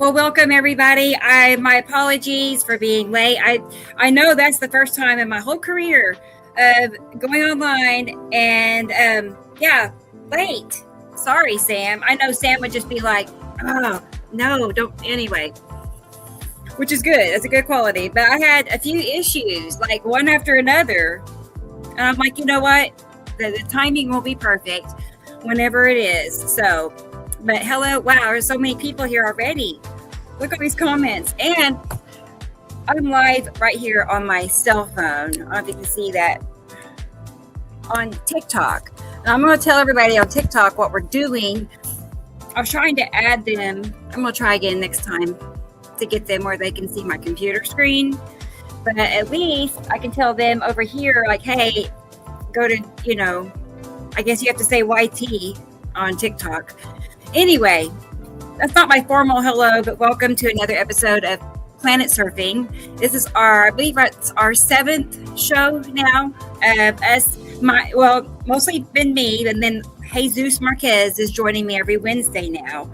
Well, welcome everybody. My apologies for being late. I know that's the first time in my whole career of going online and late. Sorry, Sam. I know Sam would just be like, "Oh, no, don't." Anyway, which is good. That's a good quality. But I had a few issues, like one after another, and I'm like, you know what? The timing will be perfect whenever it is. So. But hello, wow, there's so many people here already. Look at these comments. And I'm live right here on my cell phone. I don't know if you can see that on TikTok. And I'm going to tell everybody on TikTok what we're doing. I was trying to add them. I'm going to try again next time to get them where they can see my computer screen. But at least I can tell them over here, like, hey, go to, I guess you have to say YT on TikTok. Anyway, that's not my formal hello, but welcome to another episode of Planet Surfing. This is I believe it's our 7th show now of us. Mostly been me, and then Jesus Marquez is joining me every Wednesday now.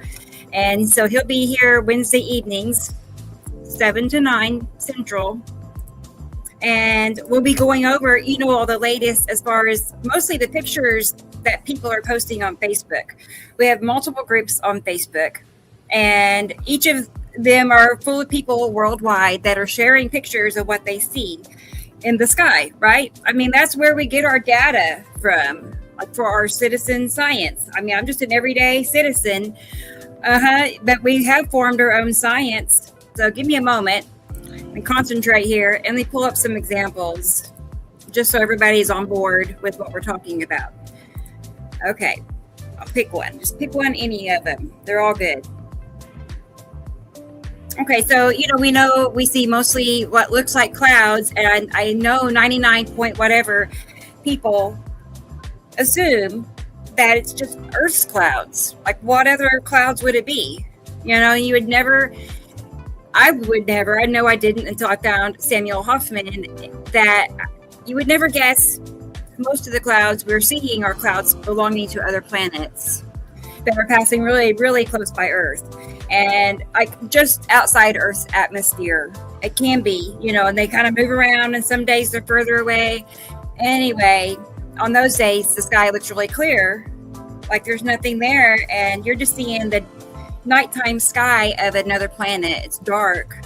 And so he'll be here Wednesday evenings, 7 to 9 Central. And we'll be going over, all the latest as far as mostly the pictures that people are posting on Facebook. We have multiple groups on Facebook, and each of them are full of people worldwide that are sharing pictures of what they see in the sky, right? I mean, that's where we get our data from, like for our citizen science. I mean, I'm just an everyday citizen, but we have formed our own science. So give me a moment and concentrate here, and let me pull up some examples just so everybody's on board with what we're talking about. Okay, I'll pick one. Just pick one, any of them. They're all good. Okay, so, we see mostly what looks like clouds, and I know 99 point whatever people assume that it's just Earth's clouds. Like, what other clouds would it be? You would never, I know I didn't until I found Samuel Hofman, that you would never guess most of the clouds we're seeing are clouds belonging to other planets that are passing really, really close by Earth, and like just outside Earth's atmosphere. It can be, and they kind of move around, and some days they're further away. Anyway, on those days, the sky looks really clear, like there's nothing there, and you're just seeing the nighttime sky of another planet. It's dark,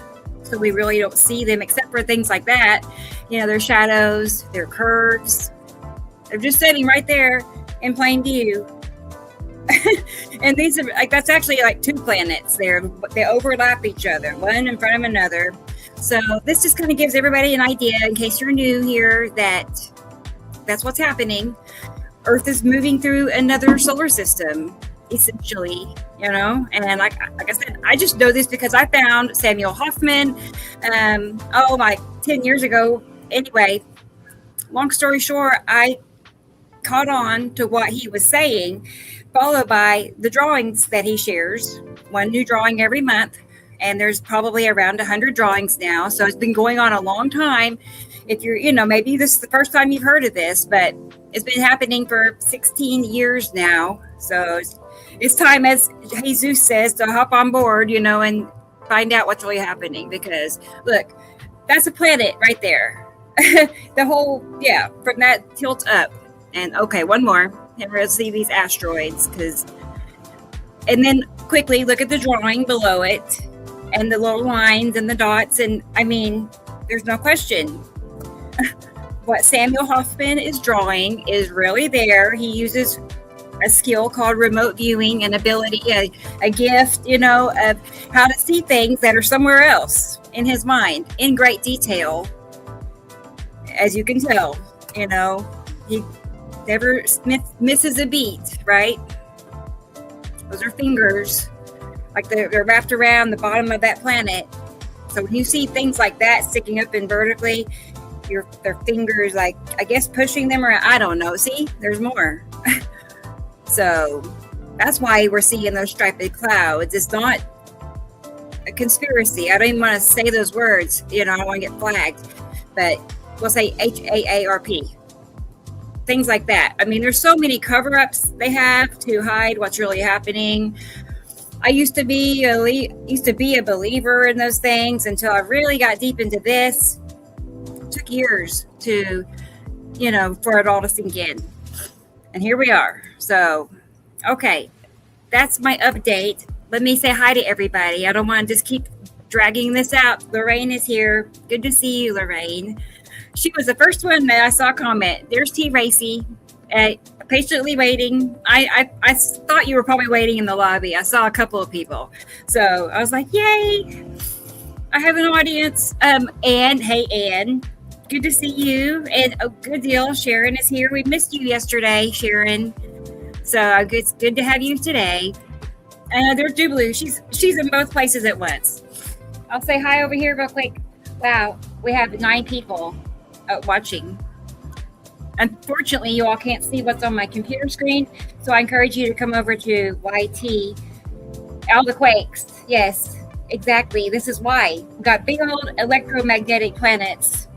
so we really don't see them except for things like that. Their shadows, their curves. They're just sitting right there in plain view. And these are that's actually like two planets there. They overlap each other, one in front of another. So this just kind of gives everybody an idea, in case you're new here, that's what's happening. Earth is moving through another solar system, essentially, and like I said, I just know this because I found Samuel Hofman, 10 years ago. Anyway, long story short, I caught on to what he was saying, followed by the drawings that he shares, one new drawing every month, and there's probably around 100 drawings now. So it's been going on a long time. If you're, maybe this is the first time you've heard of this, but it's been happening for 16 years now. So it's time, as Jesus says, to hop on board, and find out what's really happening, because look, that's a planet right there. The whole, from that tilt up. And okay, one more. And we'll see these asteroids, and then quickly look at the drawing below it, and the little lines and the dots. And I mean, there's no question. What Samuel Hofman is drawing is really there. He uses a skill called remote viewing, an ability, a gift, of how to see things that are somewhere else in his mind in great detail. As you can tell, he never misses a beat, right? Those are fingers, like they're wrapped around the bottom of that planet. So when you see things like that sticking up in vertically, their fingers, like, I guess, pushing them around. I don't know. See, there's more. So that's why we're seeing those striped clouds. It's not a conspiracy. I don't even want to say those words. I don't want to get flagged. But we'll say HAARP. Things like that. I mean, there's so many cover-ups they have to hide what's really happening. I used to be a believer in those things until I really got deep into this. It took years to, for it all to sink in. And here we are. So, okay, that's my update. Let me say hi to everybody. I don't want to just keep dragging this out. Lorraine is here. Good to see you, Lorraine. She was the first one that I saw comment. There's T. Racy, patiently waiting. I thought you were probably waiting in the lobby. I saw a couple of people. So I was like, yay, I have an audience. Ann, hey, Ann. Good to see you. And good deal. Sharon is here. We missed you yesterday, Sharon. So it's good to have you today. There's Jubilee. She's in both places at once. I'll say hi over here real quick. Wow, we have 9 people watching. Unfortunately, you all can't see what's on my computer screen, so I encourage you to come over to YT. All the quakes. Yes, exactly. This is why. We've got big old electromagnetic planets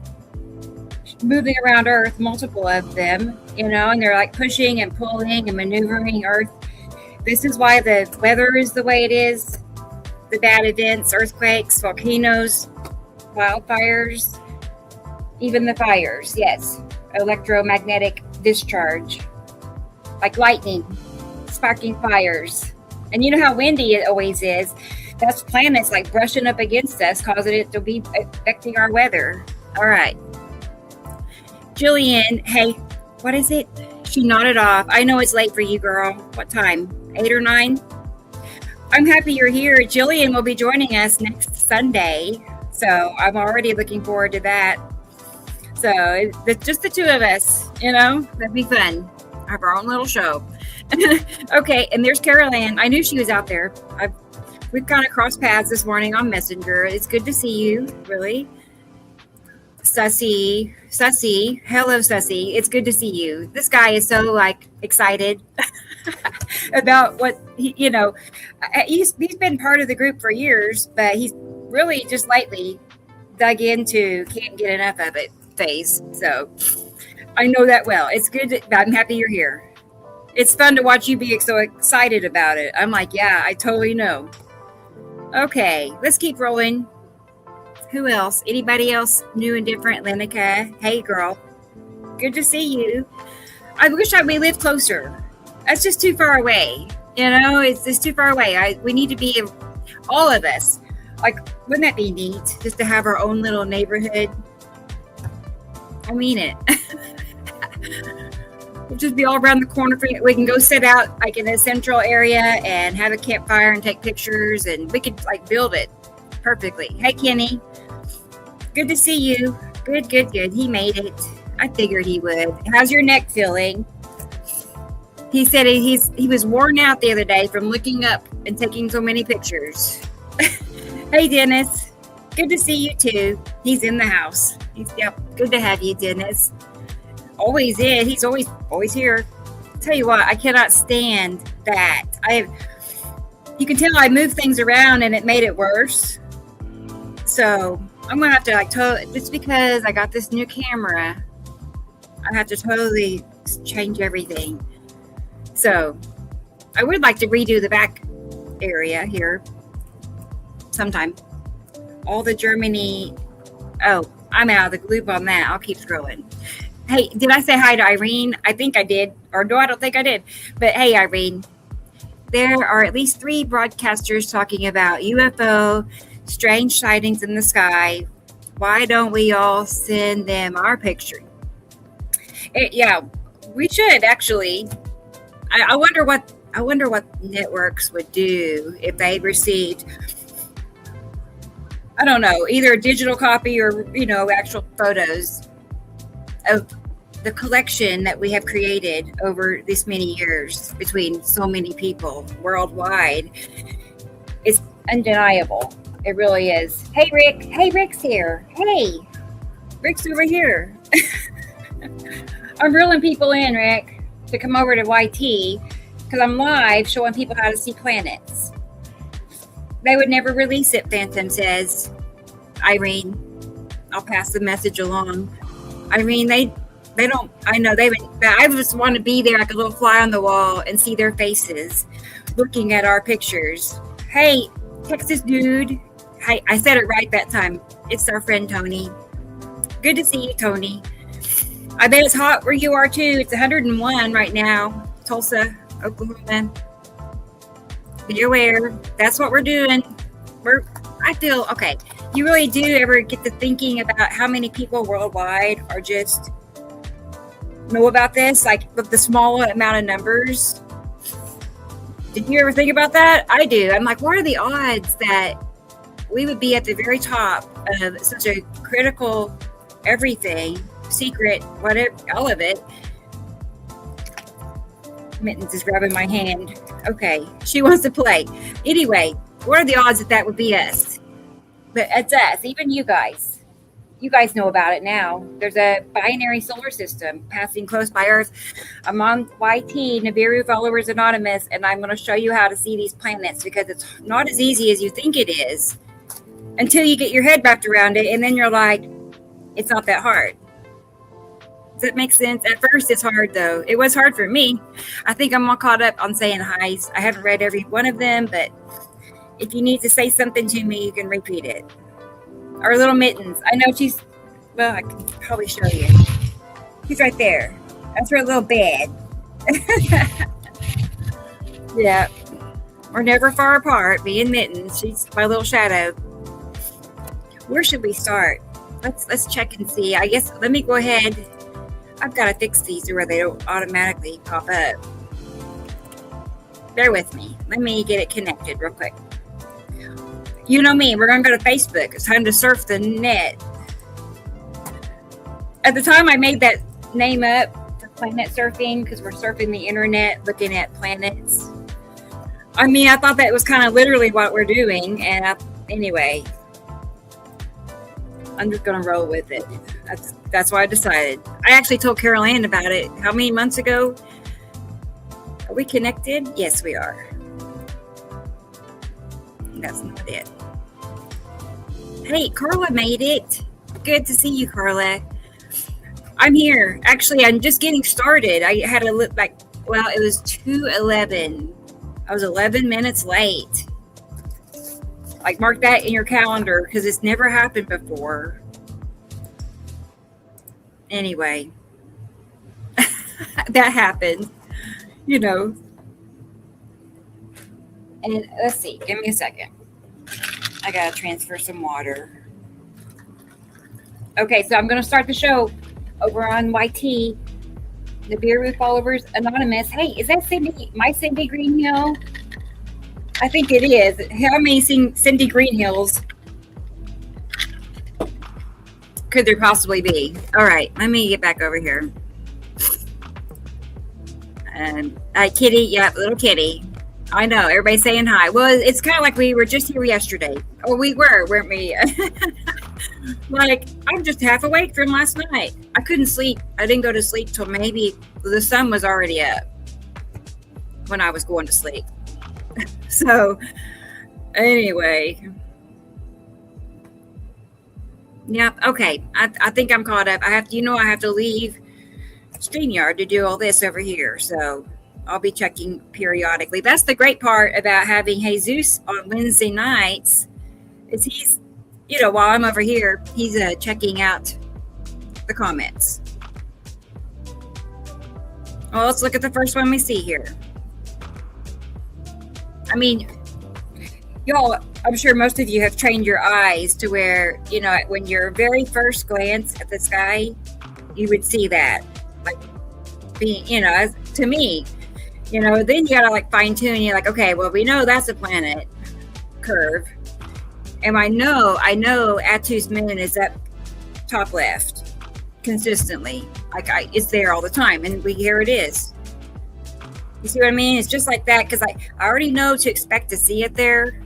moving around Earth, multiple of them, and they're like pushing and pulling and maneuvering Earth. This is why the weather is the way it is. The bad events, earthquakes, volcanoes, wildfires, even the fires. Yes, electromagnetic discharge, like lightning, sparking fires. And you know how windy it always is. That's planets like brushing up against us, causing it to be affecting our weather. All right. Jillian, hey, what is it? She nodded off. I know it's late for you, girl. What time? 8 or 9? I'm happy you're here. Jillian will be joining us next Sunday. So I'm already looking forward to that. So it's just the two of us, that'd be fun. Have our own little show. Okay, and there's Carol Ann. I knew she was out there. We've kind of crossed paths this morning on Messenger. It's good to see you, really. Sussy, hello Sussy. It's good to see you. This guy is so excited about what he's been part of the group for years, but he's really just lately dug into can't get enough of it phase. So I know that well. It's good. I'm happy you're here. It's fun to watch you be so excited about it. I'm like, yeah, I totally know. Okay, let's keep rolling. Who else? Anybody else new and different? Lenica, hey girl, good to see you. I wish we lived closer. That's just too far away. It's just too far away. We need to be, all of us. Wouldn't that be neat? Just to have our own little neighborhood. I mean it. We'll just be all around the corner. We can go sit out in a central area and have a campfire and take pictures, and we could build it perfectly. Hey Kenny, good to see you. Good. He made it. I figured he would. How's your neck feeling? He said he was worn out the other day from looking up and taking so many pictures. Hey Dennis, good to see you too. He's in the house. Good to have you, Dennis. Always is. He's always here. Tell you what, I cannot stand that. You can tell I moved things around and it made it worse. So I'm gonna have to just because I got this new camera, I have to totally change everything. So I would like to redo the back area here sometime. All the Germany. Oh, I'm out of the loop on that. I'll keep scrolling. Hey, did I say hi to Irene? I think I did. Or no, I don't think I did. But hey, Irene, there are at least 3 broadcasters talking about UFO, strange sightings in the sky. Why don't we all send them our picture? Yeah, we should actually. I wonder what networks would do if they received, I don't know, either a digital copy or actual photos of the collection that we have created over this many years between so many people worldwide. It's undeniable. It really is. Hey Rick. Hey, Rick's here. Hey, Rick's over here. I'm reeling people in, Rick, to come over to YT because I'm live showing people how to see planets. They would never release it, Phantom says. Irene, I'll pass the message along. Irene, they don't, I know they would, I just want to be there like a little fly on the wall and see their faces looking at our pictures. Hey, Texas dude. Hey, I said it right that time. It's our friend Tony. Good to see you, Tony. I bet it's hot where you are too. It's 101 right now, Tulsa, Oklahoma. Be aware. That's what we're doing. I feel okay. You really do ever get to thinking about how many people worldwide are just know about this, like with the small amount of numbers? Did you ever think about that? I do. I'm like, what are the odds that we would be at the very top of such a critical everything, secret, whatever, all of it? Mittens is grabbing my hand. Okay, she wants to play. Anyway, what are the odds that that would be us? But it's us, even you guys. You guys know about it now. There's a binary solar system passing close by Earth. I'm on YT, Nibiru Followers Anonymous, and I'm going to show you how to see these planets because it's not as easy as you think it is until you get your head wrapped around it, and then you're like, it's not that hard. Does that make sense? At first, it's hard, though. It was hard for me. I think I'm all caught up on saying hi's. I haven't read every one of them, but if you need to say something to me, you can repeat it. Our little Mittens. I know she's, well, I can probably show you. She's right there. That's her little bed. Yeah. We're never far apart, me and Mittens. She's my little shadow. Where should we start? Let's check and see. I guess, let me go ahead. I've got to fix these to where they don't automatically pop up. Bear with me. Let me get it connected real quick. You know me, we're going to go to Facebook. It's time to surf the net. At the time I made that name up for planet surfing, because we're surfing the internet, looking at planets. I mean, I thought that was kind of literally what we're doing. And anyway, I'm just going to roll with it. That's why I decided. I actually told Carol Ann about it. How many months ago? Are we connected? Yes, we are. That's not it. Hey, Carla made it. Good to see you, Carla. I'm here. Actually, I'm just getting started. I had a look like, well, it was 2:11. I was 11 minutes late. Like, mark that in your calendar because it's never happened before. Anyway, that happened, you know. And let's see, give me a second. I gotta transfer some water. Okay, so I'm gonna start the show over on YT, Nibiru Followers Anonymous. Hey, is that Cindy, my Cindy Greenhill? I think it is. How many Cindy Greenhills could there possibly be? All right, let me get back over here. Kitty, yeah, little kitty. I know, everybody's saying hi. Well, it's kind of like we were just here yesterday. Or we were, weren't we? Like, I'm just half awake from last night. I couldn't sleep. I didn't go to sleep till maybe the sun was already up when I was going to sleep. So, anyway. Yeah, okay. I think I'm caught up. I have to leave StreamYard to do all this over here. So, I'll be checking periodically. That's the great part about having Jesus on Wednesday nights is he's, while I'm over here, he's checking out the comments. Well, let's look at the first one we see here. I mean, y'all, I'm sure most of you have trained your eyes to where, when your very first glance at the sky, you would see that. Like, being, to me, then you gotta like fine tune. You're like, okay, well, we know that's a planet curve. And I know Atu's moon is up top left consistently. Like it's there all the time. And here it is. You see what I mean? It's just like that because I already know to expect to see it there.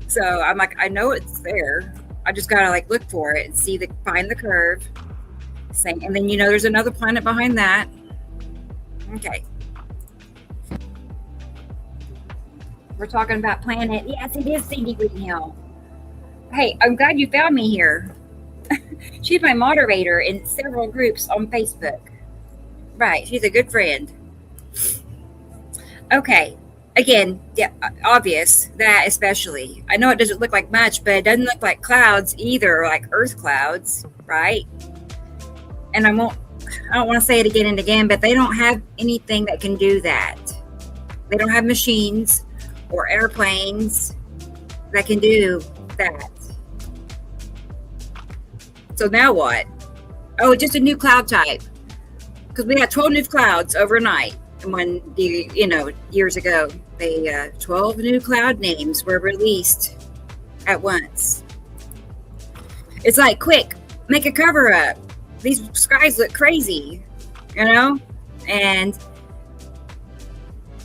So I'm like, I know it's there. I just gotta like look for it and find the curve. Same. And then there's another planet behind that. Okay. We're talking about planet. Yes, it is Cindy Greenhill. Hey, I'm glad you found me here. She's my moderator in several groups on Facebook. Right, she's a good friend. Okay, again, yeah, obvious that especially. I know it doesn't look like much, but it doesn't look like clouds either, like Earth clouds, right? And I don't want to say it again and again, but they don't have anything that can do that. They don't have machines or airplanes that can do that. So now what? Oh, just a new cloud type. Because we had 12 new clouds overnight. And when, years ago, 12 new cloud names were released at once. It's like, quick, make a cover up. These skies look crazy, And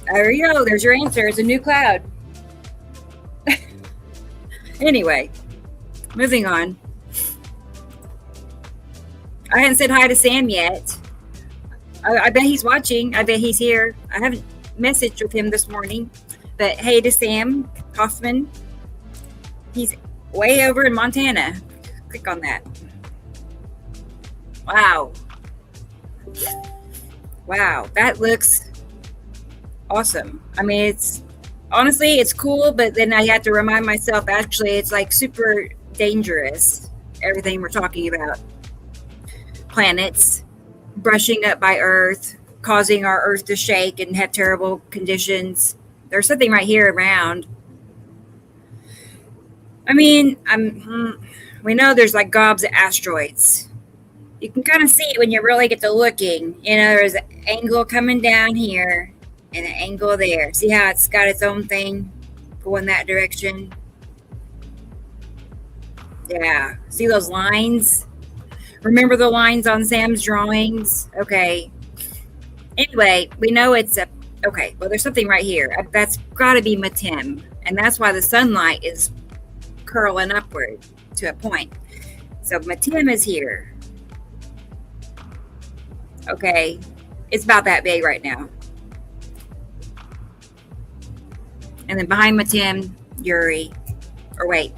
there you go. There's your answer. It's a new cloud. Anyway, moving on. I haven't said hi to Sam yet. I bet he's watching. I bet he's here. I haven't messaged with him this morning. But hey to Sam Hofman. He's way over in Montana. Click on that. Wow. Wow, that looks awesome. I mean, it's cool, but then I have to remind myself, actually, it's like super dangerous, everything we're talking about. Planets brushing up by Earth, causing our Earth to shake and have terrible conditions. There's something right here around. I mean, we know there's like gobs of asteroids. You can kind of see it when you really get to looking. There's an angle coming down here and an angle there. See how it's got its own thing going that direction? Yeah. See those lines? Remember the lines on Sam's drawings? Okay. Anyway, we know it's okay, well, there's something right here. That's got to be Matim. And that's why the sunlight is curling upward to a point. So Matim is here. Okay. It's about that big right now. And then behind Matim, Uri. Or wait.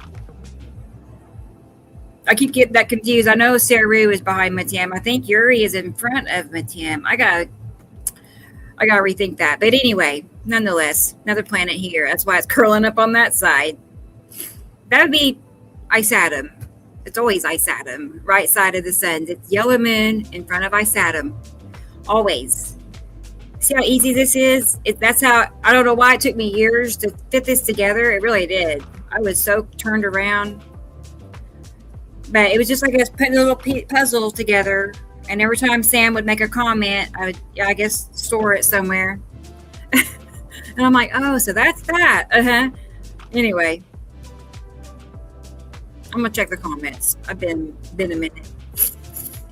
I keep getting that confused. I know Saru is behind Matim. I think Uri is in front of Matim. I gotta rethink that. But anyway, nonetheless, another planet here. That's why it's curling up on that side. That would be Isatum. It's always Isatum, right side of the sun. It's yellow moon in front of Isatum. Always. See how easy this is? That's how, I don't know why it took me years to fit this together. It really did. I was so turned around. But it was just like us putting a little puzzle together. And every time Sam would make a comment, I would, store it somewhere. And I'm like, oh, so that's that. Anyway, I'm going to check the comments. I've been a minute.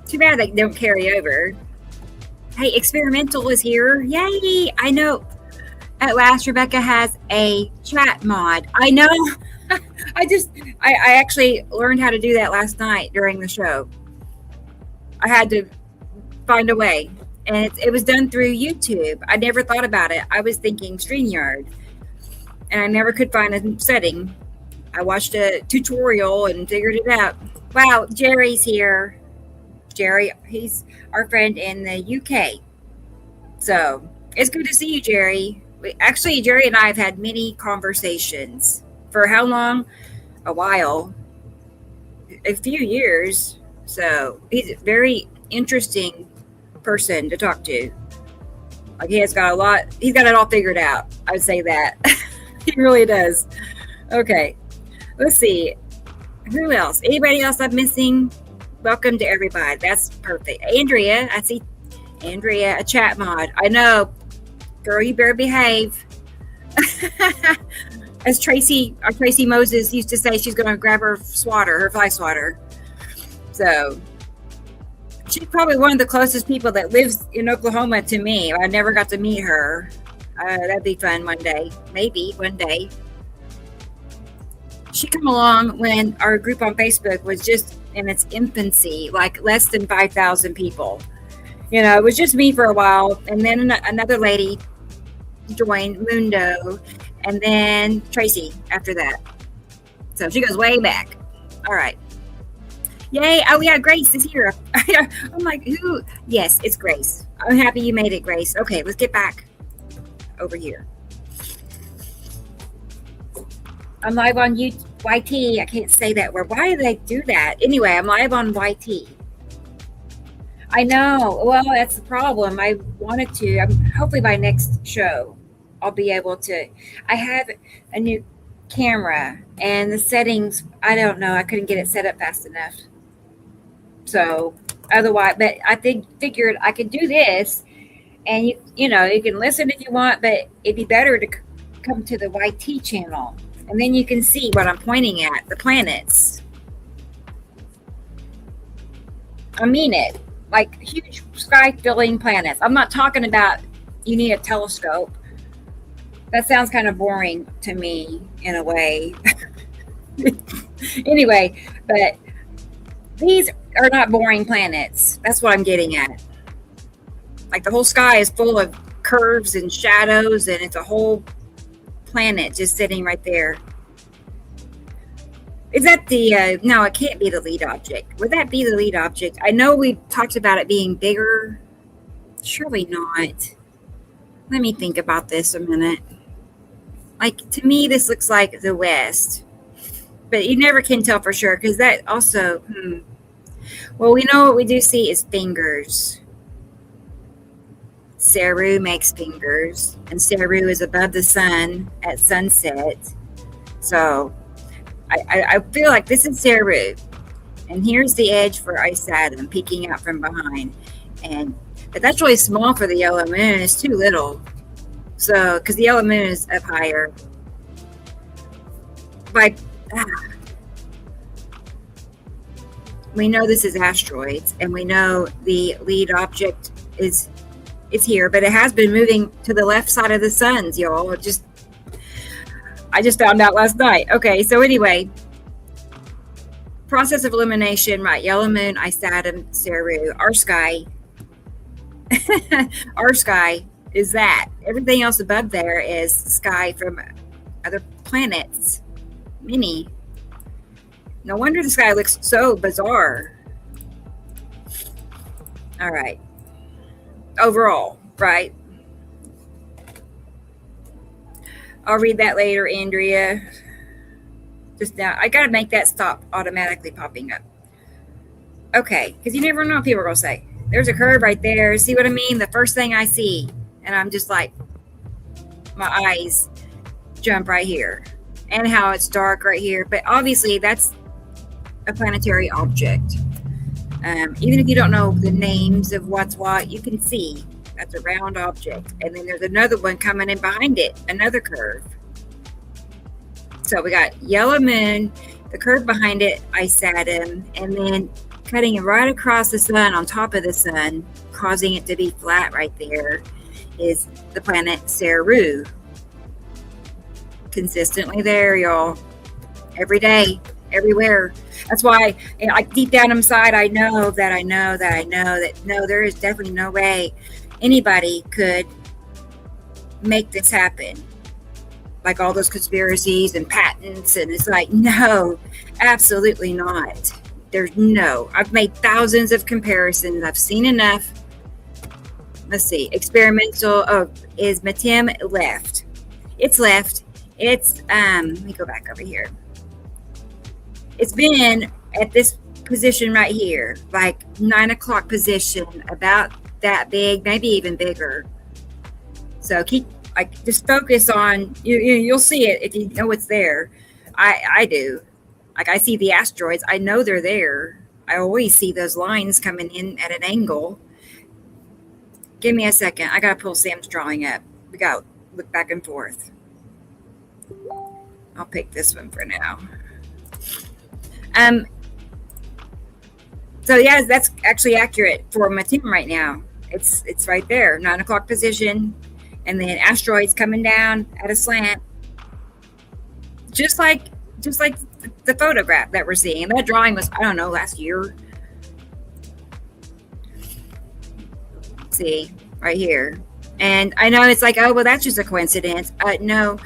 Too bad they don't carry over. Hey, Experimental is here. Yay! I know. At last, Rebecca has a chat mod. I know. I actually learned how to do that last night during the show. I had to find a way. And it was done through YouTube. I never thought about it. I was thinking StreamYard. And I never could find a setting. I watched a tutorial and figured it out. Wow, Jerry's here. Jerry, he's our friend in the UK. So it's good to see you, Jerry. Actually, Jerry and I have had many conversations. For how long? A while. A few years. So he's a very interesting person to talk to. Like he's got it all figured out. I'd say that. He really does. Okay. Let's see. Who else? Anybody else I'm missing? Welcome to everybody. That's perfect. Andrea, I see Andrea, a chat mod. I know. Girl, you better behave. As our Tracy Moses used to say, she's going to grab her fly swatter. So she's probably one of the closest people that lives in Oklahoma to me. I never got to meet her. That'd be fun one day. Maybe one day. She came along when our group on Facebook was just in its infancy, like less than 5,000 people. It was just me for a while. And then another lady joined, Mundo, and then Tracy after that. So she goes way back. All right. Yay. Oh, yeah, Grace is here. I'm like, who? Yes, it's Grace. I'm happy you made it, Grace. Okay, let's get back over here. I'm live on YT. I can't say that word. Why do they do that? Anyway, I'm live on YT. I know. Well, that's the problem. I wanted to. Hopefully by next show, I'll be able to. I have a new camera and the settings. I don't know. I couldn't get it set up fast enough. So otherwise, but I figured I could do this, and you know you can listen if you want, but it'd be better to come to the YT channel, and then you can see what I'm pointing at, the planets. I mean it. Like huge sky-filling planets. I'm not talking about you need a telescope. That sounds kind of boring to me in a way. Anyway, but these are not boring planets. That's what I'm getting at. Like the whole sky is full of curves and shadows, and it's a whole planet just sitting right there. Is that the, no, it can't be the lead object. Would that be the lead object? I know we talked about it being bigger. Surely not. Let me think about this a minute. Like, to me, this looks like the west. But you never can tell for sure, because that also, well, we know what we do see is fingers. Saru makes fingers, and Saru is above the sun at sunset. So I feel like this is Saru, and here's the edge for Ice Atom peeking out from behind, but that's really small for the yellow moon. It's too little, so because the yellow moon is up higher. Like we know this is asteroids, and we know the lead object is here, but it has been moving to the left side of the suns, y'all. I just found out last night. Okay, so anyway, process of elimination, right? Yellow moon, Ice Atom, Saru, our sky. Our sky is that. Everything else above there is sky from other planets. Many. No wonder the sky looks so bizarre. All right. Overall, right? I'll read that later, Andrea. Just now, I gotta make that stop automatically popping up. Okay, because you never know what people are gonna say. There's a curve right there. See what I mean? The first thing I see, and I'm just like, my eyes jump right here, and how it's dark right here. But obviously, that's a planetary object. Even if you don't know the names of what's what, you can see that's a round object. And then there's another one coming in behind it, another curve. So we got yellow moon, the curve behind it, Ice Atom, and then cutting it right across the sun, on top of the sun, causing it to be flat right there, is the planet Saru. Consistently there, y'all. Every day, everywhere. That's why, like deep down inside, I know that no, there is definitely no way anybody could make this happen. Like all those conspiracies and patents, and it's like, no, absolutely not. There's no. I've made thousands of comparisons. I've seen enough. Let's see. Experimental. Oh, is Matim left? It's left. It's let me go back over here. It's been at this position right here, like 9 o'clock position, about that big, maybe even bigger. So keep, like, just focus on, you'll see it if you know it's there. I do. Like, I see the asteroids. I know they're there. I always see those lines coming in at an angle. Give me a second. I got to pull Sam's drawing up. We got to look back and forth. I'll pick this one for now. So yeah, that's actually accurate for Matim right now. It's right there, 9 o'clock position, and then asteroids coming down at a slant, just like the photograph that we're seeing. That drawing was, I don't know, last year. See right here, and I know it's like, oh well, that's just a coincidence. No.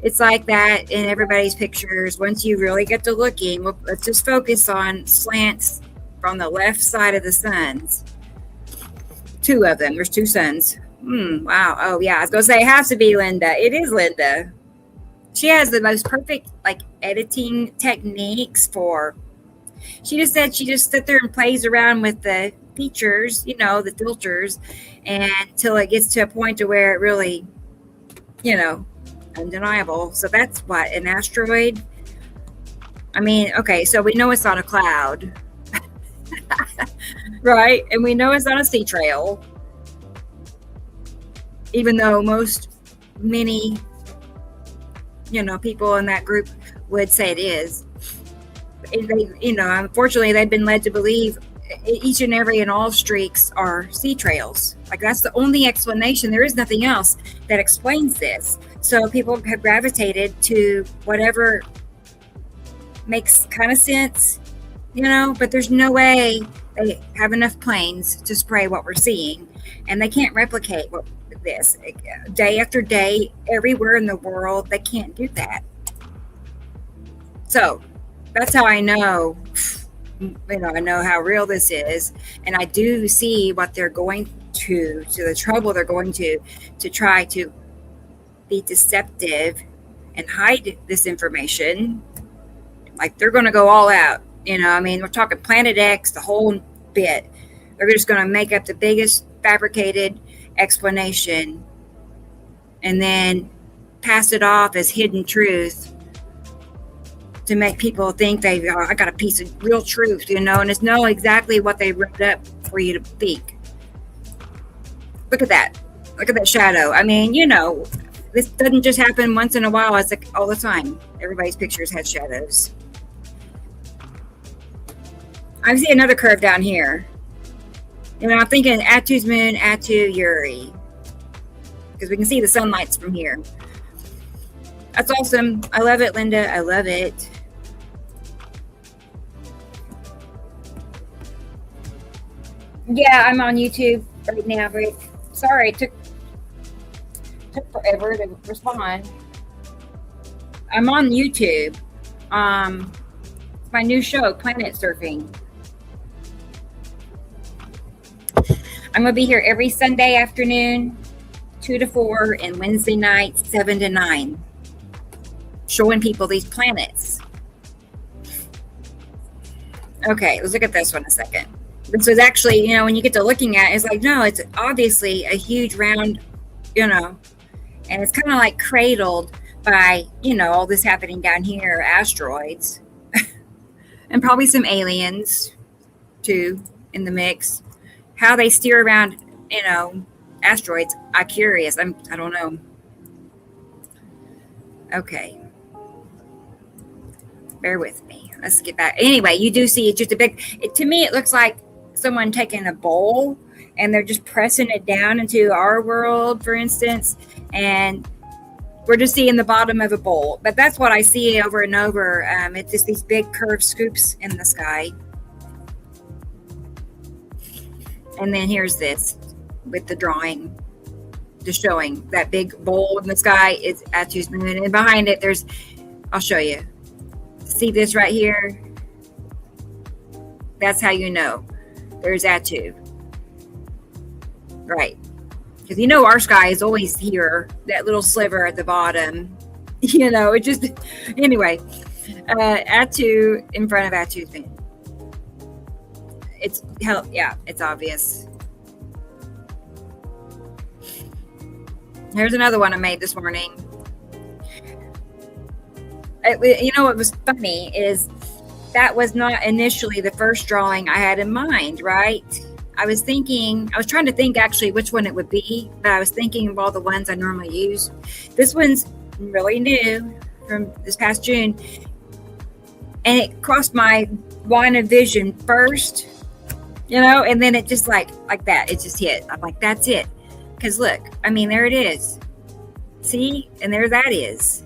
It's like that in everybody's pictures. Once you really get to looking, let's just focus on slants from the left side of the suns. 2 of them. There's 2 suns. Wow. Oh, yeah. I was going to say it has to be Linda. It is Linda. She has the most perfect like editing techniques for. She just said she just sit there and plays around with the features, the filters, and until it gets to a point to where it really, you know, undeniable. So that's what an asteroid. I mean, okay, so we know it's on a cloud, right? And we know it's on a sea trail, even though many, people in that group would say it is. They, unfortunately, they've been led to believe each and every and all streaks are sea trails. Like that's the only explanation. There is nothing else that explains this. So people have gravitated to whatever makes kind of sense, but there's no way they have enough planes to spray what we're seeing, and they can't replicate this day after day everywhere in the world. They can't do that. So that's how I know, I know how real this is, and I do see what they're going to the trouble they're going to try to be deceptive and hide this information. Like they're going to go all out, we're talking Planet X, the whole bit. They're just going to make up the biggest fabricated explanation and then pass it off as hidden truth to make people think I got a piece of real truth, and it's exactly what they wrote up for you to think. Look at that shadow. I mean, this doesn't just happen once in a while. It's like all the time. Everybody's pictures had shadows. I see another curve down here. I'm thinking Atu's moon, Atu Uri, because we can see the sunlights from here. That's awesome. I love it, Linda. I love it. Yeah, I'm on YouTube right now, Rick. Sorry, it took forever to respond. I'm on YouTube. It's my new show, Planet Surfing. I'm going to be here every Sunday afternoon, 2 to 4, and Wednesday nights, 7 to 9, showing people these planets. Okay, let's look at this one a second. This was actually, when you get to looking at it, it's like, no, it's obviously a huge round, and it's kind of like cradled by, all this happening down here, asteroids, and probably some aliens, too, in the mix. How they steer around, asteroids, I'm curious. I don't know. Okay. Bear with me. Let's get back. Anyway, you do see just a big, to me, it looks like someone taking a bowl and they're just pressing it down into our world, for instance, and we're just seeing the bottom of a bowl. But that's what I see over and over. It's just these big curved scoops in the sky. And then here's this with the drawing, just showing that big bowl in the sky is Atu's moon. And behind it, I'll show you. See this right here? That's how you know. There's Atu. Right. Because our sky is always here, that little sliver at the bottom. It just, anyway, Atu in front of Atu's moon. It's obvious. Here's another one I made this morning. What was funny is that was not initially the first drawing I had in mind, right? I was trying to think actually which one it would be, but I was thinking of all the ones I normally use. This one's really new from this past June, and it crossed my line of vision first. And then it just like that, it just hit. I'm like, that's it. Because look, there it is. See? And there that is.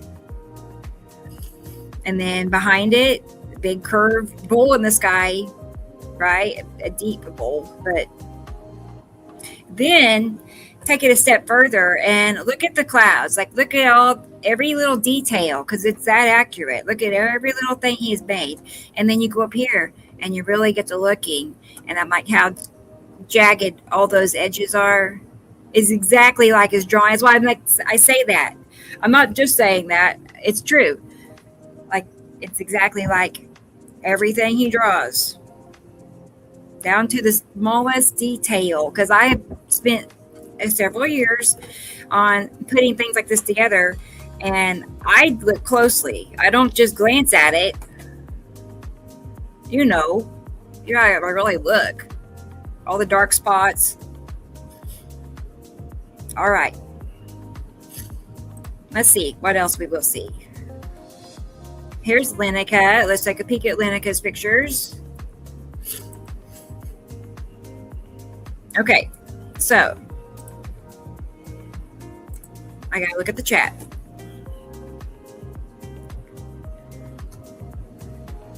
And then behind it, the big curved bowl in the sky, right? A deep bowl. But then take it a step further and look at the clouds. Like, look at every little detail, because it's that accurate. Look at every little thing he's made. And then you go up here and you really get to looking. And I'm like, how jagged all those edges is exactly like his drawing. That's why I say that. I'm not just saying that. it's true. Like, it's exactly like everything he draws, down to the smallest detail. Because I have spent several years on putting things like this together, and I look closely. I don't just glance at it. You know, I really look. All the dark spots. All right. Let's see what else we will see. Here's Lineca. Let's take a peek at Lineca's pictures. Okay, so I gotta look at the chat.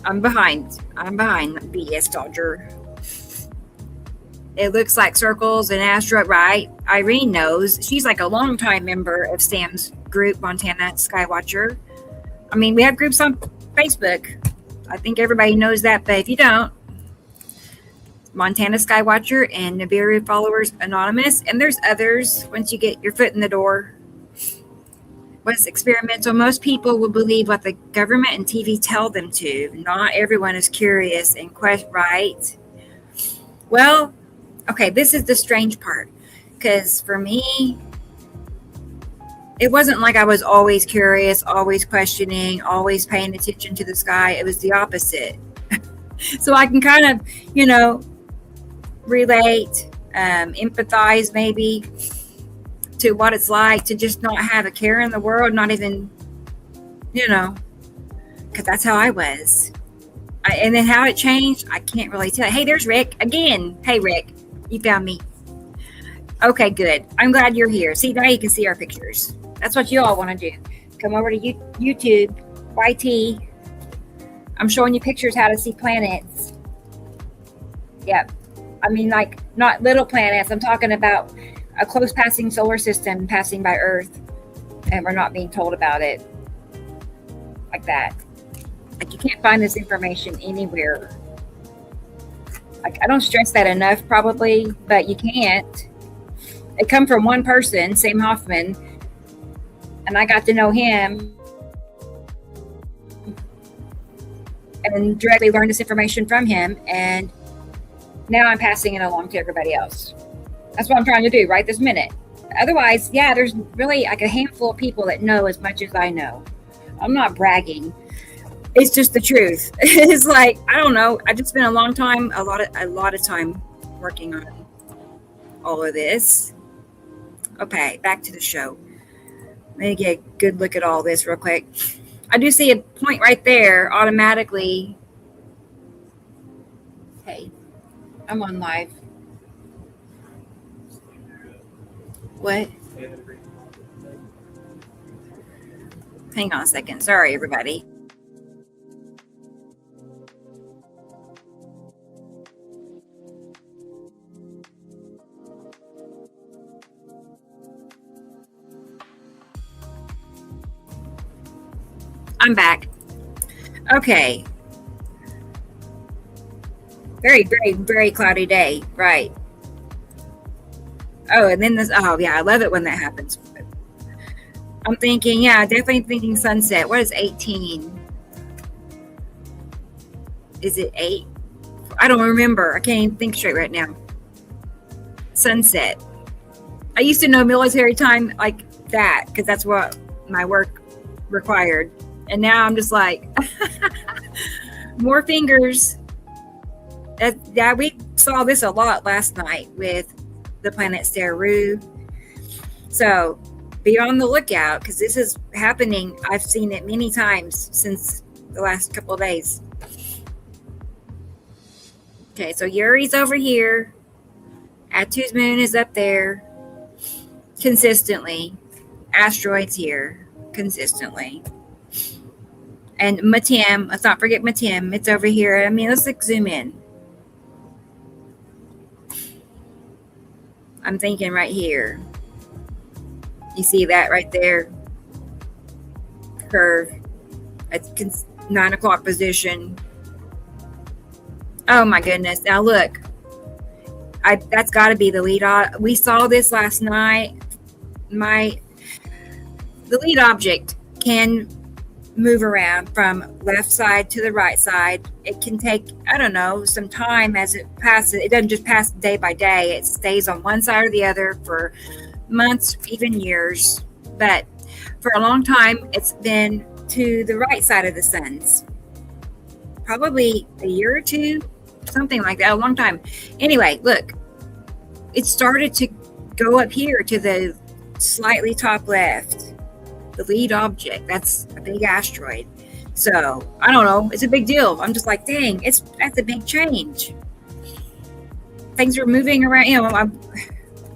I'm behind BS Dodger. It looks like circles and asteroid, right? Irene knows. She's like a longtime member of Sam's group, Montana Skywatcher. I mean, we have groups on Facebook. I think everybody knows that, but if you don't, Montana Skywatcher and Nibiru Followers Anonymous, and there's others once you get your foot in the door. What's experimental? Most people will believe what the government and TV tell them to. Not everyone is curious and right? Well, okay, this is the strange part, because for me, it wasn't like I was always curious, always questioning, always paying attention to the sky. It was the opposite. So I can kind of, relate, empathize maybe to what it's like to just not have a care in the world, not even, because that's how I was. And then how it changed, I can't really tell. Hey, there's Rick again. Hey, Rick, you found me. Okay, good. I'm glad you're here. See, now you can see our pictures. That's what you all want to do. Come over to YouTube, YT. I'm showing you pictures how to see planets. Yep. I mean, like, not little planets. I'm talking about a close passing solar system passing by Earth, and we're not being told about it like that. Like, you can't find this information anywhere. Like, I don't stress that enough, probably, but you can't. It come from one person, Sam Hofman, and I got to know him and directly learned this information from him, and now I'm passing it along to everybody else. That's what I'm trying to do right this minute. Otherwise, yeah, there's really like a handful of people that know as much as I know. I'm not bragging. It's just the truth. It's like, I don't know. I just spent a lot of time working on all of this. Okay, back to the show. Let me get a good look at all this real quick. I do see a point right there automatically. Hey, I'm on live. What? Hang on a second. Sorry, everybody. I'm back. Okay. Very, very, very cloudy day. Right. Oh, and then this. Oh, yeah. I love it when that happens. I'm thinking, yeah, definitely thinking sunset. What is 18? Is it 8? I don't remember. I can't even think straight right now. Sunset. I used to know military time like that because that's what my work required. And now I'm just like, more fingers. Yeah, we saw this a lot last night with the planet Saru. So be on the lookout because this is happening. I've seen it many times since the last couple of days. Okay, so Uri's over here. Atu's moon is up there consistently. Asteroids here consistently. And Matim, let's not forget Matim. It's over here. I mean, let's zoom in. I'm thinking right here. You see that right there? Curve. At 9 o'clock position. Oh my goodness. Now look. That's got to be the lead. We saw this last night. The lead object can move around from left side to the right side. It can take, I don't know, some time as it passes. It doesn't just pass day by day. It stays on one side or the other for months, even years. But for a long time, it's been to the right side of the sun's. Probably a year or two, something like that, a long time. Anyway, look, it started to go up here to the slightly top left, the lead object. That's a big asteroid. So I don't know. It's a big deal. I'm just like, dang, that's a big change. Things are moving around.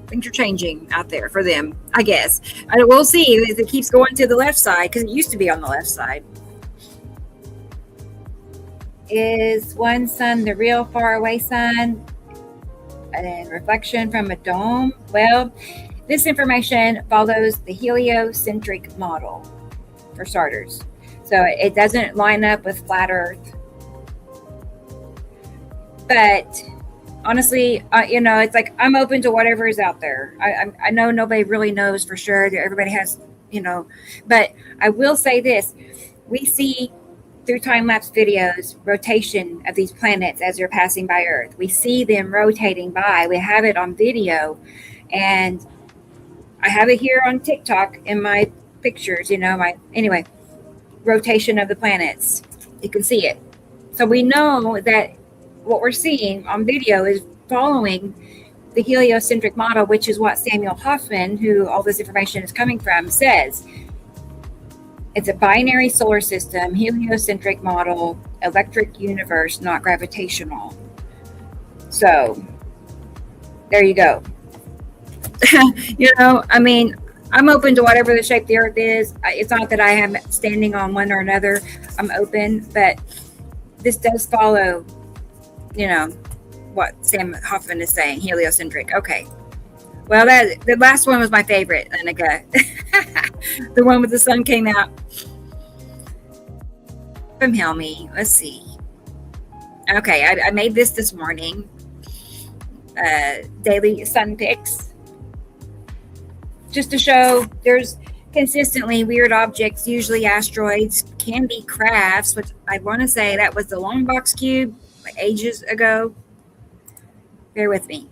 Things are changing out there for them, I guess. We'll see if it keeps going to the left side, because it used to be on the left side. Is one sun the real faraway sun? And reflection from a dome? Well, this information follows the heliocentric model, for starters. So it doesn't line up with flat Earth. But honestly, it's like I'm open to whatever is out there. I know nobody really knows for sure. Everybody has, but I will say this. We see through time-lapse videos rotation of these planets as they're passing by Earth. We see them rotating by. We have it on video, and I have it here on TikTok in my pictures, anyway, rotation of the planets. You can see it. So we know that what we're seeing on video is following the heliocentric model, which is what Samuel Hofman, who all this information is coming from, says. It's a binary solar system, heliocentric model, electric universe, not gravitational. So there you go. I'm open to whatever the shape the Earth is. It's not that I am standing on one or another. I'm open, but this does follow, what Sam Hoffman is saying, heliocentric. Okay. Well, the last one was my favorite, Annika. The one with the sun came out. From Helmy. Let's see. Okay, I made this morning. Daily sun pics. Just to show there's consistently weird objects, usually asteroids, can be crafts, which I want to say that was the long box cube ages ago. Bear with me.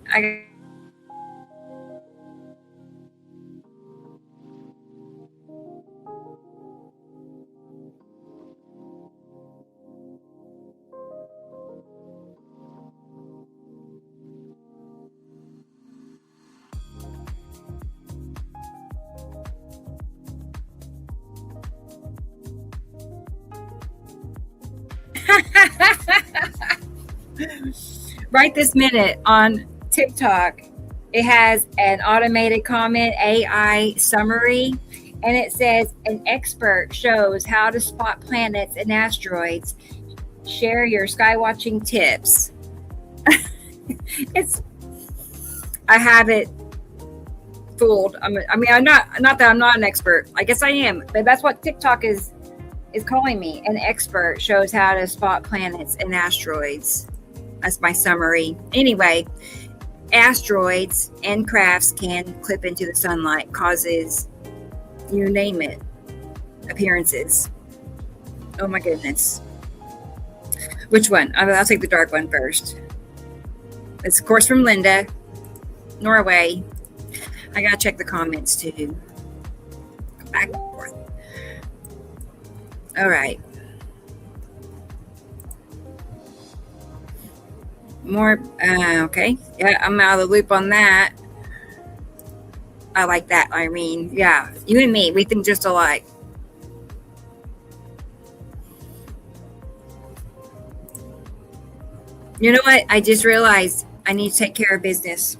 Right this minute on TikTok, it has an automated comment AI summary, and it says an expert shows how to spot planets and asteroids. Share your skywatching tips. I have it fooled. I'm not that I'm not an expert. I guess I am, but that's what TikTok is calling me. An expert shows how to spot planets and asteroids. That's my summary. Anyway, asteroids and crafts can clip into the sunlight, causes, you name it, appearances. Oh my goodness. Which one? I'll take the dark one first. It's of course from Linda, Norway. I gotta check the comments too. Back and forth. All right. More, okay. Yeah, I'm out of the loop on that. I like that, Irene. Yeah, you and me, we think just alike. You know what? I just realized I need to take care of business.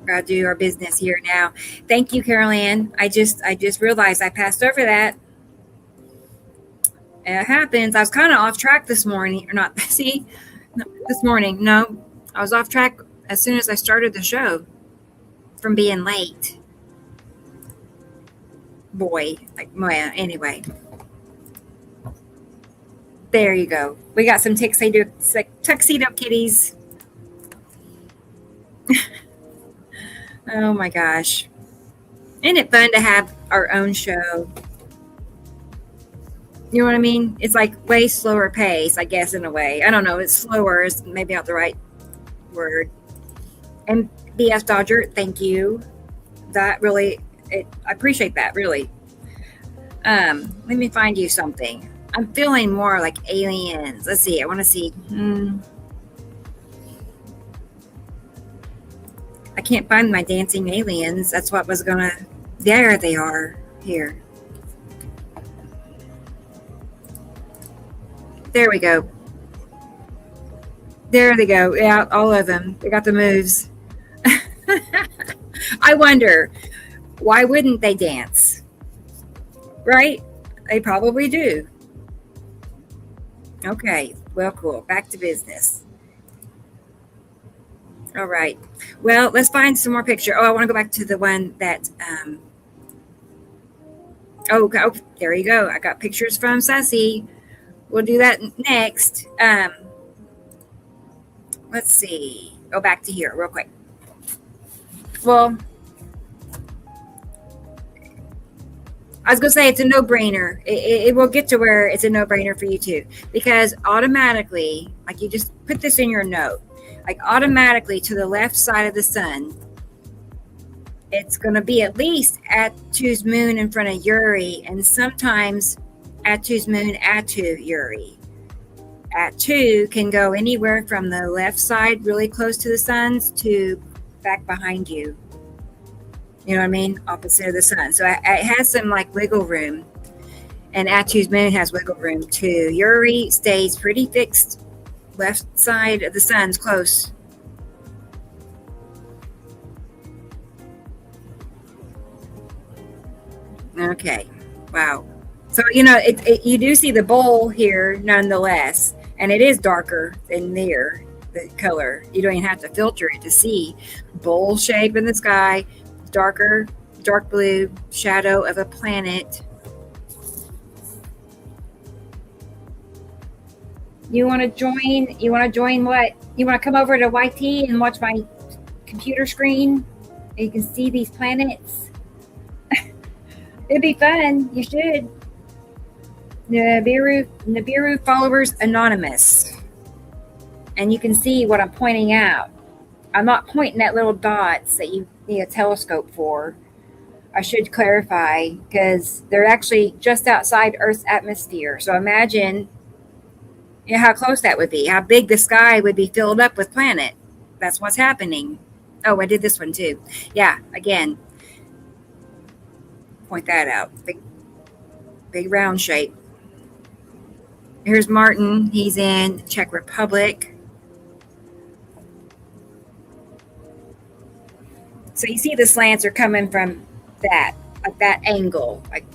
Gotta do our business here now. Thank you, Carol Ann. I just realized I passed over that. It happens. I was kind of off track this morning, or not. See, this morning. No, I was off track as soon as I started the show from being late. Boy, well, anyway. There you go. We got some tuxedo kitties. Oh my gosh. Isn't it fun to have our own show? You know what I mean? It's like way slower pace, I guess, in a way. I don't know. It's slower is maybe not the right word. And BS Dodger, thank you. That really, I appreciate that, really. Let me find you something. I'm feeling more like aliens. Let's see. I want to see. I can't find my dancing aliens. That's what was gonna. There they are. Here. There we go. There they go. Yeah, all of them. They got the moves. I wonder, why wouldn't they dance? Right? They probably do. Okay. Well, cool. Back to business. All right. Well, let's find some more picture. Oh, I want to go back to the one that. Oh, there you go. I got pictures from Sassy. We'll do that next. Let's see. Go back to here real quick. Well, I was going to say it's a no-brainer. It will get to where it's a no-brainer for you too, because automatically, like you just put this in your note, like automatically to the left side of the sun, it's going to be at least Atu's moon in front of Uri, and sometimes Atu's moon Atu Uri. Atu can go anywhere from the left side really close to the sun's to back behind you. You know what I mean? Opposite of the sun. So it has some like wiggle room. And Atu's moon has wiggle room too. Uri stays pretty fixed. Left side of the sun's close. Okay. Wow. So, you know, you do see the bowl here nonetheless. And it is darker than there, the color. You don't even have to filter it to see. Bowl shape in the sky. Darker, dark blue shadow of a planet. You want to join? You want to join what? You want to come over to YT and watch my computer screen? And you can see these planets. It'd be fun. You should. Nibiru followers anonymous. And you can see what I'm pointing out. I'm not pointing at little dots that you need a telescope for. I should clarify, because they're actually just outside Earth's atmosphere. So imagine, you know, how close that would be, how big the sky would be filled up with planet. That's what's happening. Oh, I did this one too. Yeah, again, point that out. Big round shape. Here's Martin. He's in Czech Republic. So you see the slants are coming from that, like that angle. Like,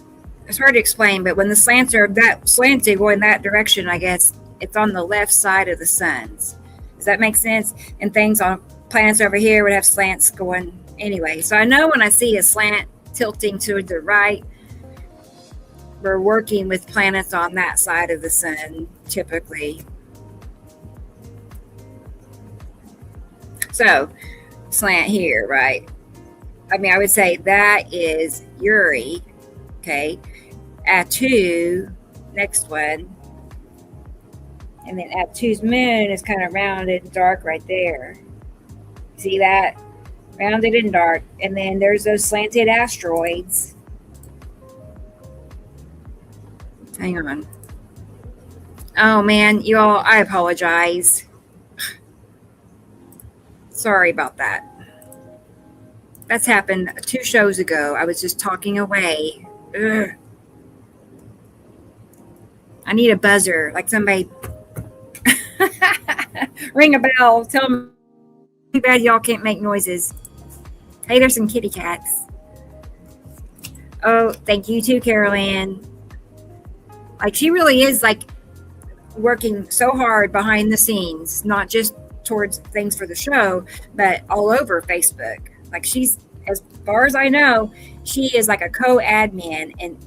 it's hard to explain, but when the slants are that slanted going that direction, I guess it's on the left side of the sun's. Does that make sense? And things on planets over here would have slants going anyway. So I know when I see a slant tilting to the right, we're working with planets on that side of the sun, typically. So, slant here, right? I mean, I would say that is Uri, okay? Atu, next one. And then Atu's moon is kind of rounded and dark right there. See that? Rounded and dark. And then there's those slanted asteroids. Hang on. Oh man, you all, I apologize. Sorry about that. That's happened 2 shows ago. I was just talking away. Ugh. I need a buzzer, like somebody ring a bell. Tell them too bad y'all can't make noises. Hey, there's some kitty cats. Oh, thank you too, Carol Ann. Like, she really is like working so hard behind the scenes, not just towards things for the show, but all over Facebook. Like, she's, as far as I know, she is like a co-admin in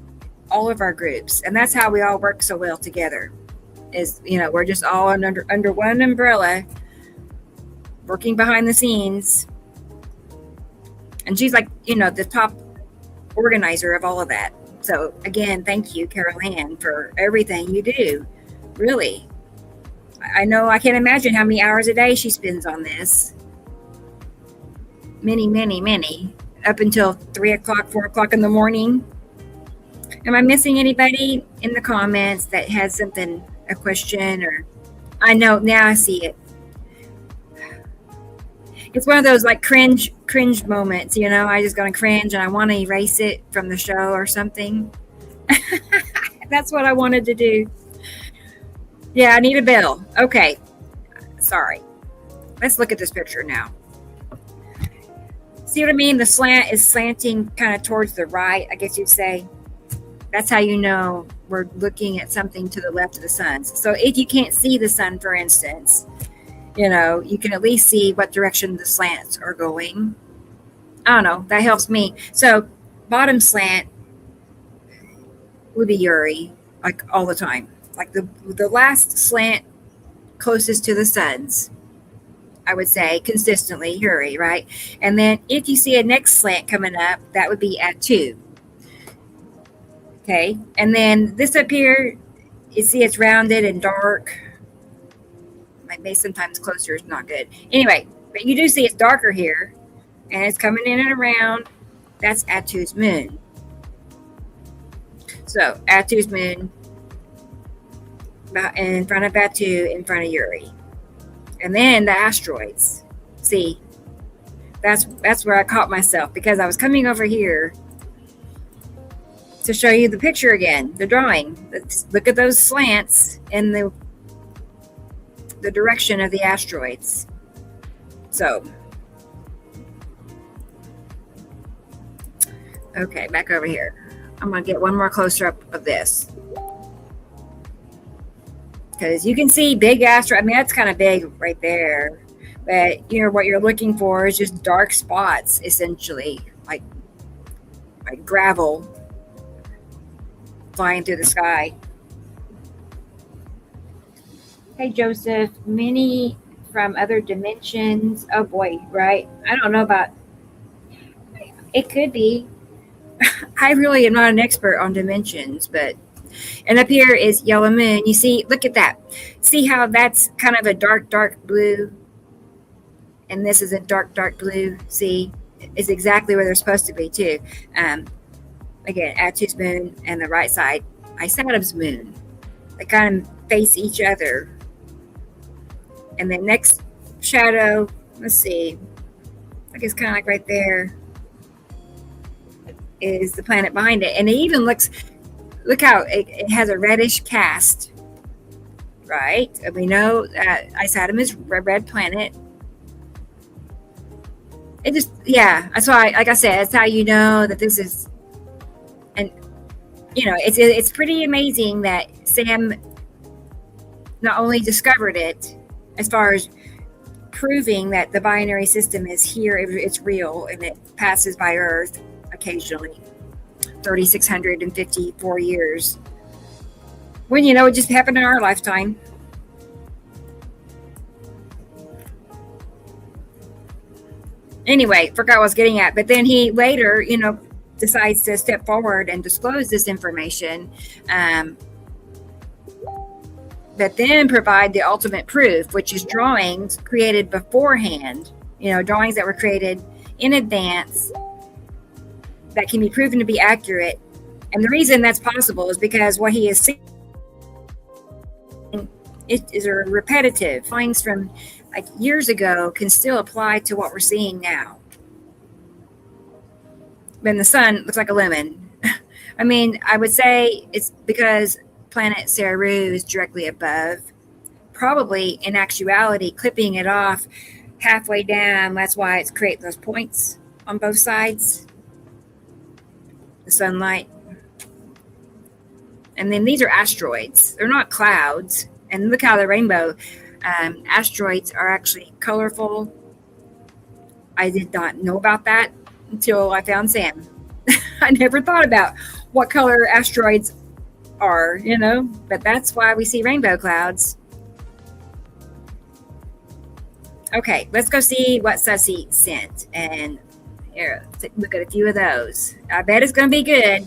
all of our groups. And that's how we all work so well together. Is, you know, we're just all under one umbrella, working behind the scenes. And she's like, you know, the top organizer of all of that. So again, thank you, Carol Ann, for everything you do. Really. I know I can't imagine how many hours a day she spends on this. Many, many, many. Up until 3 o'clock, 4 o'clock in the morning. Am I missing anybody in the comments that has something, a question, or I know now I see it. It's one of those like cringe moments, you know. I just gonna cringe and I want to erase it from the show or something. That's what I wanted to do. Yeah, I need a bill. Okay, sorry. Let's look at this picture now. See what I mean? The slant is slanting kind of towards the right, I guess you'd say. That's how you know we're looking at something to the left of the sun. So if you can't see the sun, for instance, you know, you can at least see what direction the slants are going. I don't know. That helps me. So bottom slant would be Uri, like all the time. Like the last slant closest to the sun's, I would say consistently Uri, right? And then if you see a next slant coming up, that would be at 2. Okay. And then this up here, you see it's rounded and dark. Maybe sometimes closer is not good. Anyway, but you do see it's darker here, and it's coming in and around. That's Atu's moon. So Atu's moon, in front of Atu, in front of Uri, and then the asteroids. See, that's where I caught myself, because I was coming over here to show you the picture again, the drawing. Let's look at those slants in the direction of the asteroids. So, okay, back over here. I'm going to get one more closer up of this. Because you can see big asteroid. I mean, that's kind of big right there. But, you know, what you're looking for is just dark spots, essentially. Like gravel flying through the sky. Hey, Joseph, many from other dimensions. Oh, boy, right? I don't know about... It could be. I really am not an expert on dimensions, but... And up here is yellow moon. You see, look at that. See how that's kind of a dark, dark blue? And this is a dark, dark blue. See? It's exactly where they're supposed to be, too. Again, Atu's moon and the right side, Isatum's moon. They kind of face each other. And the next shadow, let's see, I guess kind of like right there, is the planet behind it. And it even looks, look how it has a reddish cast, right? And we know that Isatum is a red planet. It just, yeah, that's why, like I said, that's how you know that this is, and, you know, it's pretty amazing that Sam not only discovered it, as far as proving that the binary system is here, it's real, and it passes by Earth occasionally. 3,654 years. When, you know, it just happened in our lifetime. Anyway, forgot what I was getting at. But then he later, you know, decides to step forward and disclose this information. But then provide the ultimate proof, which is drawings created beforehand, you know, drawings that were created in advance that can be proven to be accurate. And the reason that's possible is because what he is seeing is a repetitive. Drawings from like years ago can still apply to what we're seeing now. When the sun looks like a lemon. I mean, I would say it's because planet Saru is directly above, probably in actuality clipping it off halfway down. That's why it's creating those points on both sides, the sunlight. And then these are asteroids. They're not clouds. And look how the rainbow, asteroids are actually colorful. I did not know about that until I found Sam. I never thought about what color asteroids are, you know, but that's why we see rainbow clouds. Okay, let's go see what Sussy sent. And here, look at a few of those. I bet it's going to be good.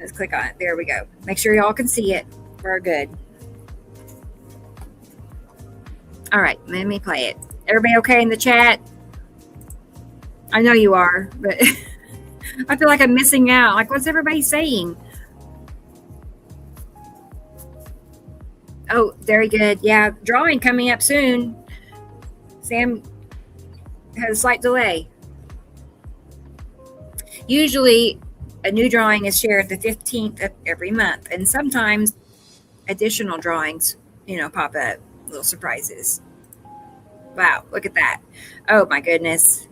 Let's click on it. There we go. Make sure y'all can see it. We're good. All right, let me play it. Everybody okay in the chat? I know you are, but I feel like I'm missing out. Like, what's everybody saying? Oh, very good. Yeah, drawing coming up soon. Sam has a slight delay. Usually, a new drawing is shared the 15th of every month, and sometimes additional drawings, pop up, little surprises. Wow, look at that. Oh my goodness.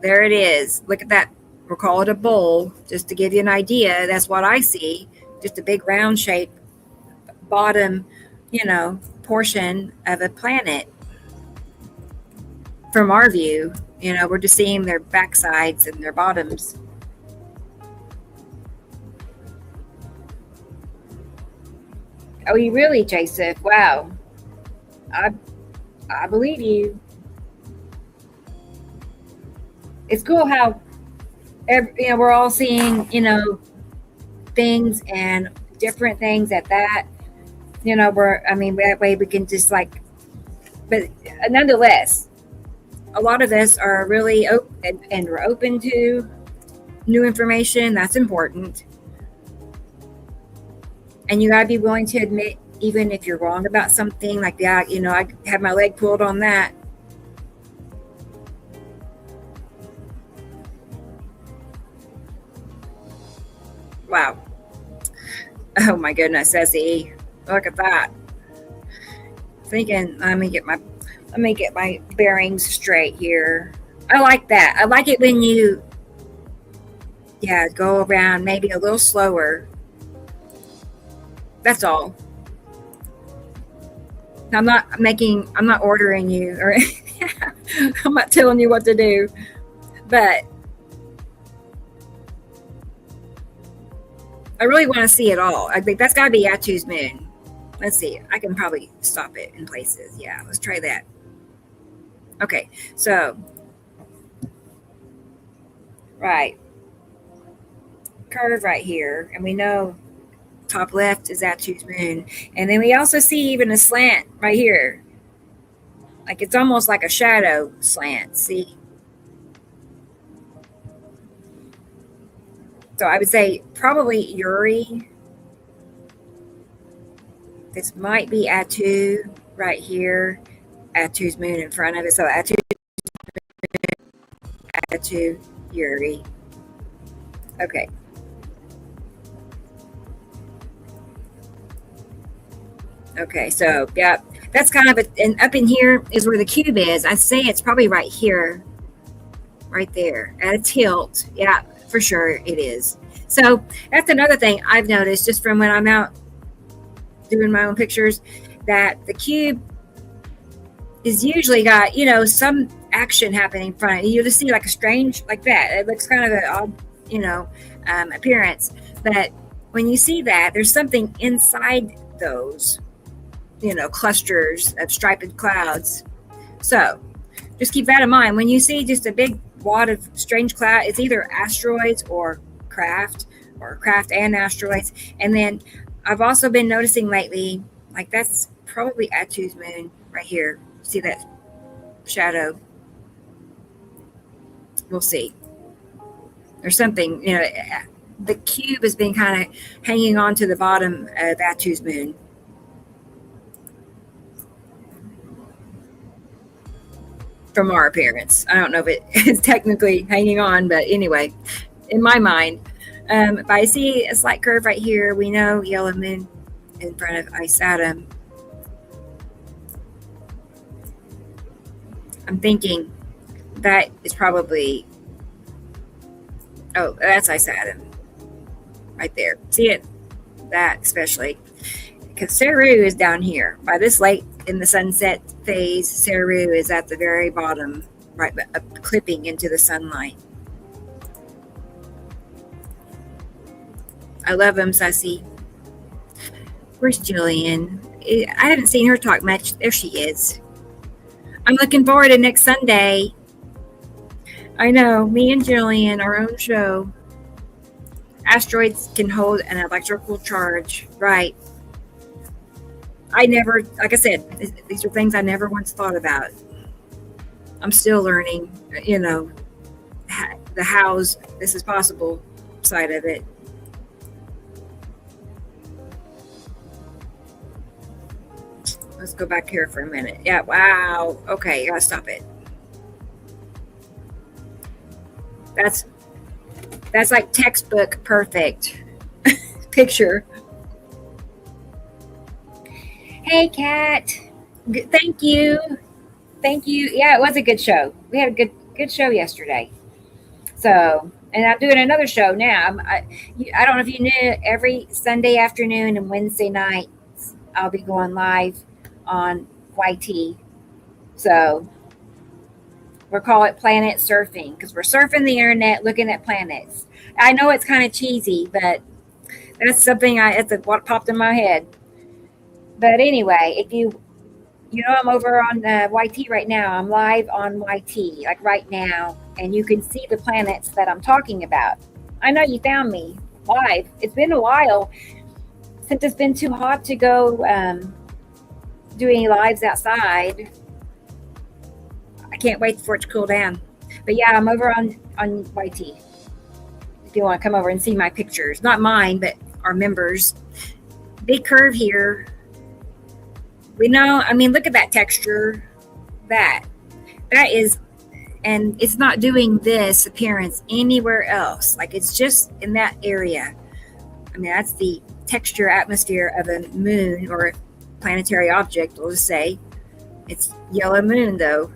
There it is. Look at that. We'll call it a bowl, just to give you an idea. That's what I see. Just a big round shape bottom, portion of a planet. From our view, we're just seeing their backsides and their bottoms. Oh, you really, Joseph? Wow. I believe you. It's cool how we're all seeing, things and different things at that. That way we can just but nonetheless, a lot of us are really open and we're open to new information. That's important. And you gotta be willing to admit, even if you're wrong about something like that, I have my leg pulled on that. Wow. Oh my goodness, Essie. Look at that. Thinking, let me get my bearings straight here. I like that. I like it when you go around maybe a little slower. That's all. I'm not ordering you, or I'm not telling you what to do, but I really want to see it all. I think that's got to be Atu's moon. Let's see. I can probably stop it in places. Yeah, let's try that. Okay, so right, curve right here, and we know top left is Atu's moon, and then we also see even a slant right here. Like it's almost like a shadow slant. See? So I would say probably Uri. This might be Atu right here. Atu's moon in front of it. So Atu, Uri. Okay. Okay, so yeah, that's kind of and up in here is where the cube is. I say it's probably right here, right there at a tilt. Yeah, for sure it is. So that's another thing I've noticed just from when I'm out doing my own pictures, that the cube is usually got, some action happening in front of you. You'll just see like a strange, like that. It looks kind of an odd, appearance. But when you see that, there's something inside those, clusters of striped clouds. So just keep that in mind. When you see just a big wad of strange cloud, it's either asteroids or craft and asteroids. And then I've also been noticing lately, like that's probably Atu's moon right here. See that shadow? We'll see. There's something, the cube has been kind of hanging on to the bottom of Atu's moon. From our appearance. I don't know if it is technically hanging on, but anyway, in my mind, if I see a slight curve right here, we know yellow moon in front of Ice Atom. I'm thinking that is probably, that's Ice Atom right there. See it? That especially. Because Saru is down here. By this late in the sunset phase, Saru is at the very bottom, right, clipping into the sunlight. I love him, Sussy. Where's Jillian? I haven't seen her talk much. There she is. I'm looking forward to next Sunday. I know, me and Jillian, our own show. Asteroids can hold an electrical charge, right? I never, like I said, these are things I never once thought about. I'm still learning, the hows this is possible side of it. Let's go back here for a minute. Yeah, wow. Okay, gotta stop it. That's like textbook perfect picture. Hey, Kat. Thank you. Thank you. Yeah, it was a good show. We had a good show yesterday. So, and I'm doing another show now. I don't know if you knew, every Sunday afternoon and Wednesday nights I'll be going live on YT. So we'll call it planet surfing because we're surfing the internet looking at planets. I know it's kind of cheesy, but that's something it's what popped in my head. But anyway, if I'm over on YT right now. I'm live on YT, like right now, and you can see the planets that I'm talking about. I know you found me live. It's been a while since it's been too hot to go do any lives outside. I can't wait for it to cool down. But yeah, I'm over on YT. If you want to come over and see my pictures, not mine, but our members. Big curve here. Look at that texture. That is, and it's not doing this appearance anywhere else. Like it's just in that area. That's the texture atmosphere of a moon or a planetary object, we'll just say. It's yellow moon though.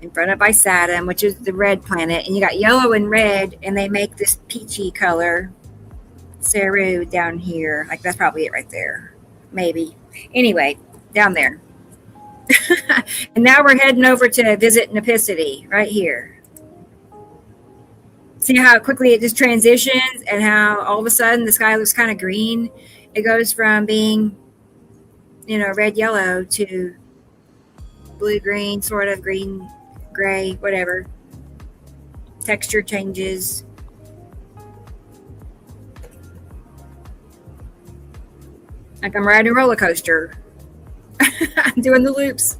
In front of Saturn, which is the red planet, and you got yellow and red, and they make this peachy color. Saru down here. Like that's probably it right there. Maybe. Anyway, down there. And now we're heading over to visit Nipicity right here. See how quickly it just transitions and how all of a sudden the sky looks kind of green. It goes from being, red, yellow to blue, green, sort of green, gray, whatever. Texture changes. Like I'm riding a roller coaster. I'm doing the loops.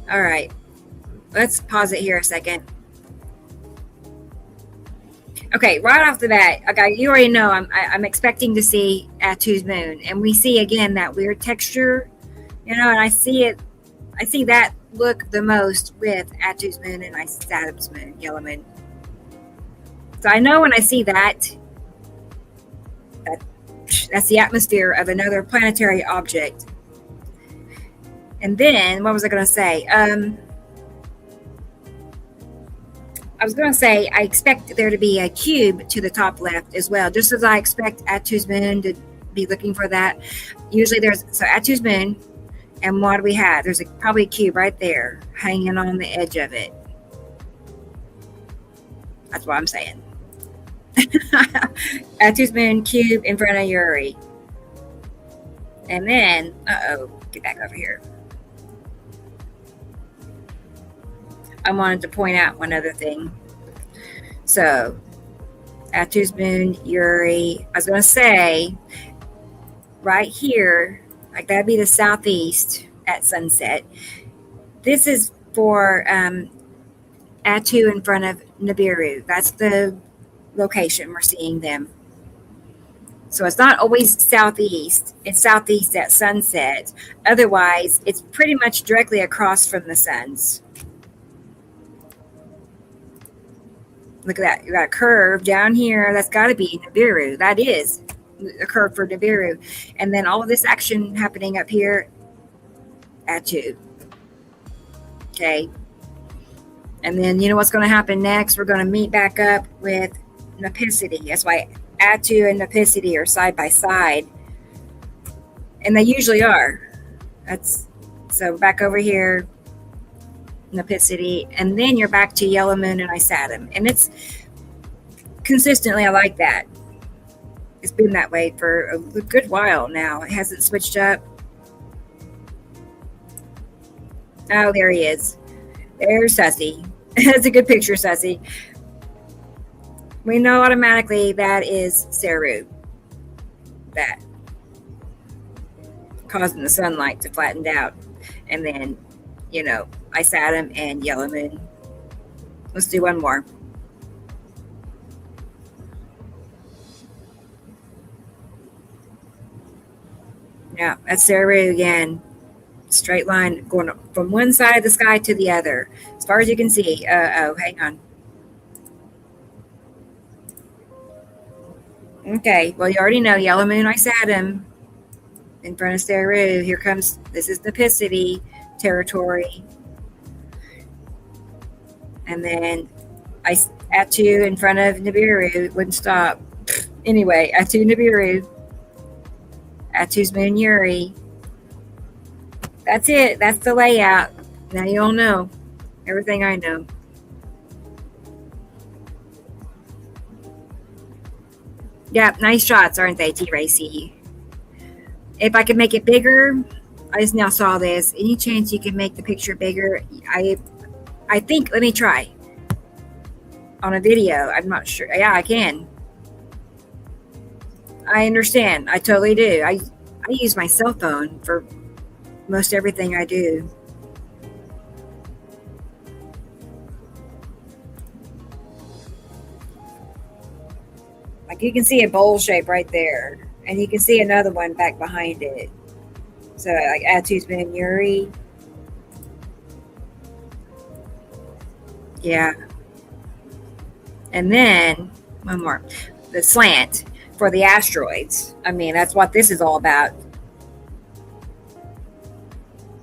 All right. Let's pause it here a second. Okay, right off the bat, okay, you already know I'm expecting to see Atu's moon, and we see again that weird texture, and I see that look the most with Atu's moon and Saturn's moon, yellow moon. So I know when I see that's the atmosphere of another planetary object. And then, what was I going to say? I was going to say I expect there to be a cube to the top left as well, just as I expect Atu's moon to be looking for that. Usually Atu's moon, and what do we have? There's probably a cube right there hanging on the edge of it. That's what I'm saying. Atu's moon, cube in front of Uri. And then, get back over here. I wanted to point out one other thing. So, Atu's moon, Uri. I was going to say, right here, like that'd be the southeast at sunset. This is for Atu in front of Nibiru. That's the location we're seeing them. So it's not always southeast. It's southeast at sunset. Otherwise, it's pretty much directly across from the suns. Look at that. You got a curve down here. That's got to be Nibiru. That is a curve for Nibiru. And then all of this action happening up here, Atu. Okay. And then you know what's going to happen next? We're going to meet back up with Nipicity. That's why Atu and Nipicity are side by side. And they usually are. So back over here, Nipicity, and then you're back to yellow moon and Saturn. And it's consistently, I like that. It's been that way for a good while now. It hasn't switched up. Oh, there he is. There's Sussy. That's a good picture, Sussy. We know automatically that is Saru. That causing the sunlight to flatten out. And then, Ice Atom and Yellow Moon. Let's do one more. Yeah, that's Saru again. Straight line going from one side of the sky to the other, as far as you can see. Hang on. Okay, well, you already know Yellow Moon, Ice Atom in front of Saru. Here comes, this is Nipicity territory. And then Atu in front of Nibiru wouldn't stop. Anyway, Atu Nibiru. Atu's Moon Yuri. That's it. That's the layout. Now you all know everything I know. Yeah, nice shots, aren't they, T-Racy? If I could make it bigger, I just now saw this. Any chance you can make the picture bigger? I think, let me try. On a video, I'm not sure. Yeah, I can. I understand. I totally do. I use my cell phone for most everything I do. Like you can see a bowl shape right there, and you can see another one back behind it. So like Atu's Moon Yuri. Yeah. And then one more. The slant for the asteroids. I mean, that's what this is all about.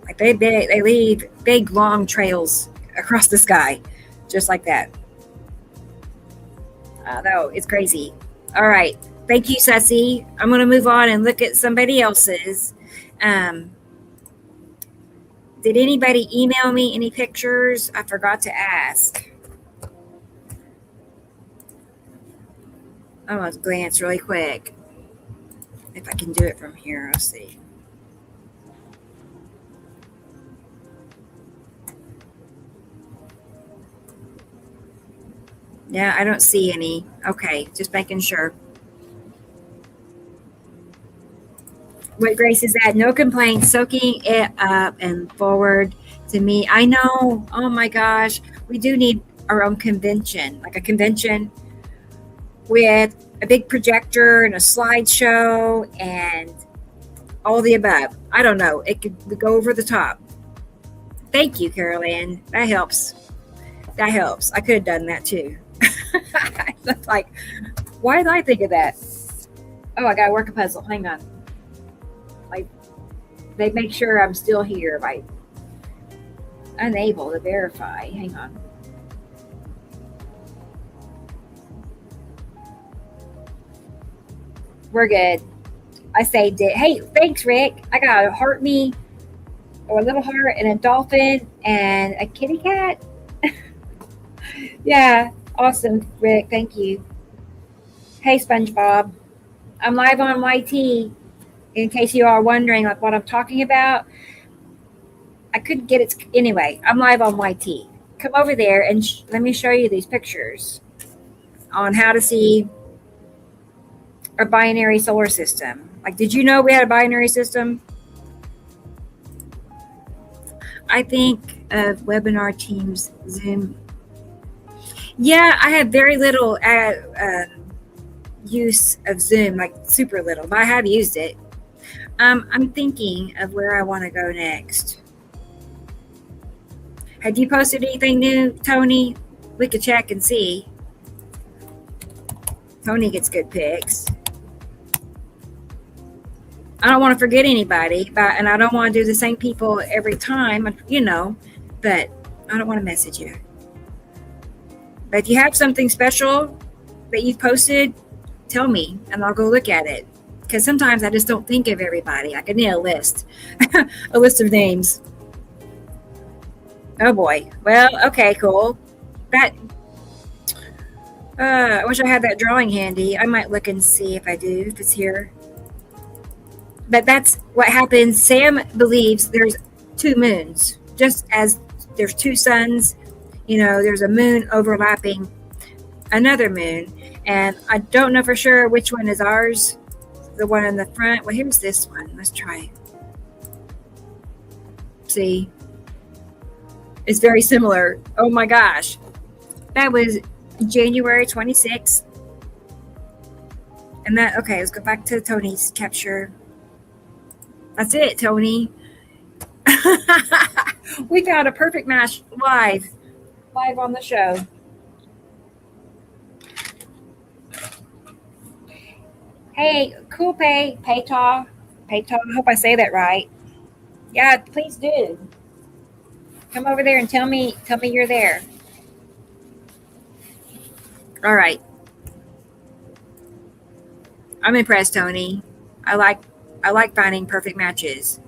Like they leave big long trails across the sky, just like that. No, it's crazy. All right, thank you, Sussy. I'm going to move on and look at somebody else's. Did anybody email me any pictures? I forgot to ask. I'm going to glance really quick. If I can do it from here, I'll see. Yeah, I don't see any. Okay, just making sure. What Grace is that? No complaints, soaking it up and forward to me. I know. Oh my gosh. We do need our own convention, like a convention with a big projector and a slideshow and all the above. I don't know. It could go over the top. Thank you, Carol Ann. That helps. That helps. I could have done that too. That's like, why did I think of that? Oh, I got to work a puzzle. Hang on. Like, they make sure I'm still here by unable to verify. Hang on. We're good. I saved it. Hey, thanks, Rick. I got a heart me, or a little heart, and a dolphin, and a kitty cat. Yeah, awesome, Rick. Thank you. Hey, SpongeBob. I'm live on YT. In case you are wondering, like what I'm talking about, I couldn't get it. Anyway, I'm live on YT. Come over there and let me show you these pictures on how to see a binary solar system. Like, did you know we had a binary system? I think of webinar Teams, Zoom. Yeah, I have very little use of Zoom, like super little, but I have used it. I'm thinking of where I want to go next. Have you posted anything new, Tony? We could check and see. Tony gets good pics. I don't want to forget anybody, and I don't want to do the same people every time, but I don't want to message you. But if you have something special that you've posted, tell me, and I'll go look at it. Because sometimes I just don't think of everybody. I could need a list, a list of names. Oh boy. Well, okay, cool. I wish I had that drawing handy. I might look and see if I do, if it's here. But that's what happens. Sam believes there's two moons, just as there's two suns. There's a moon overlapping another moon. And I don't know for sure which one is ours. The one in the front. Well, here's this one. Let's try. See? It's very similar. Oh my gosh. That was January 26th. And that, okay, let's go back to Tony's capture. That's it, Tony. We found a perfect match live on the show. Hey, cool Paytaw. I hope I say that right. Yeah, please do. Come over there and tell me you're there. All right. I'm impressed, Tony. I like finding perfect matches.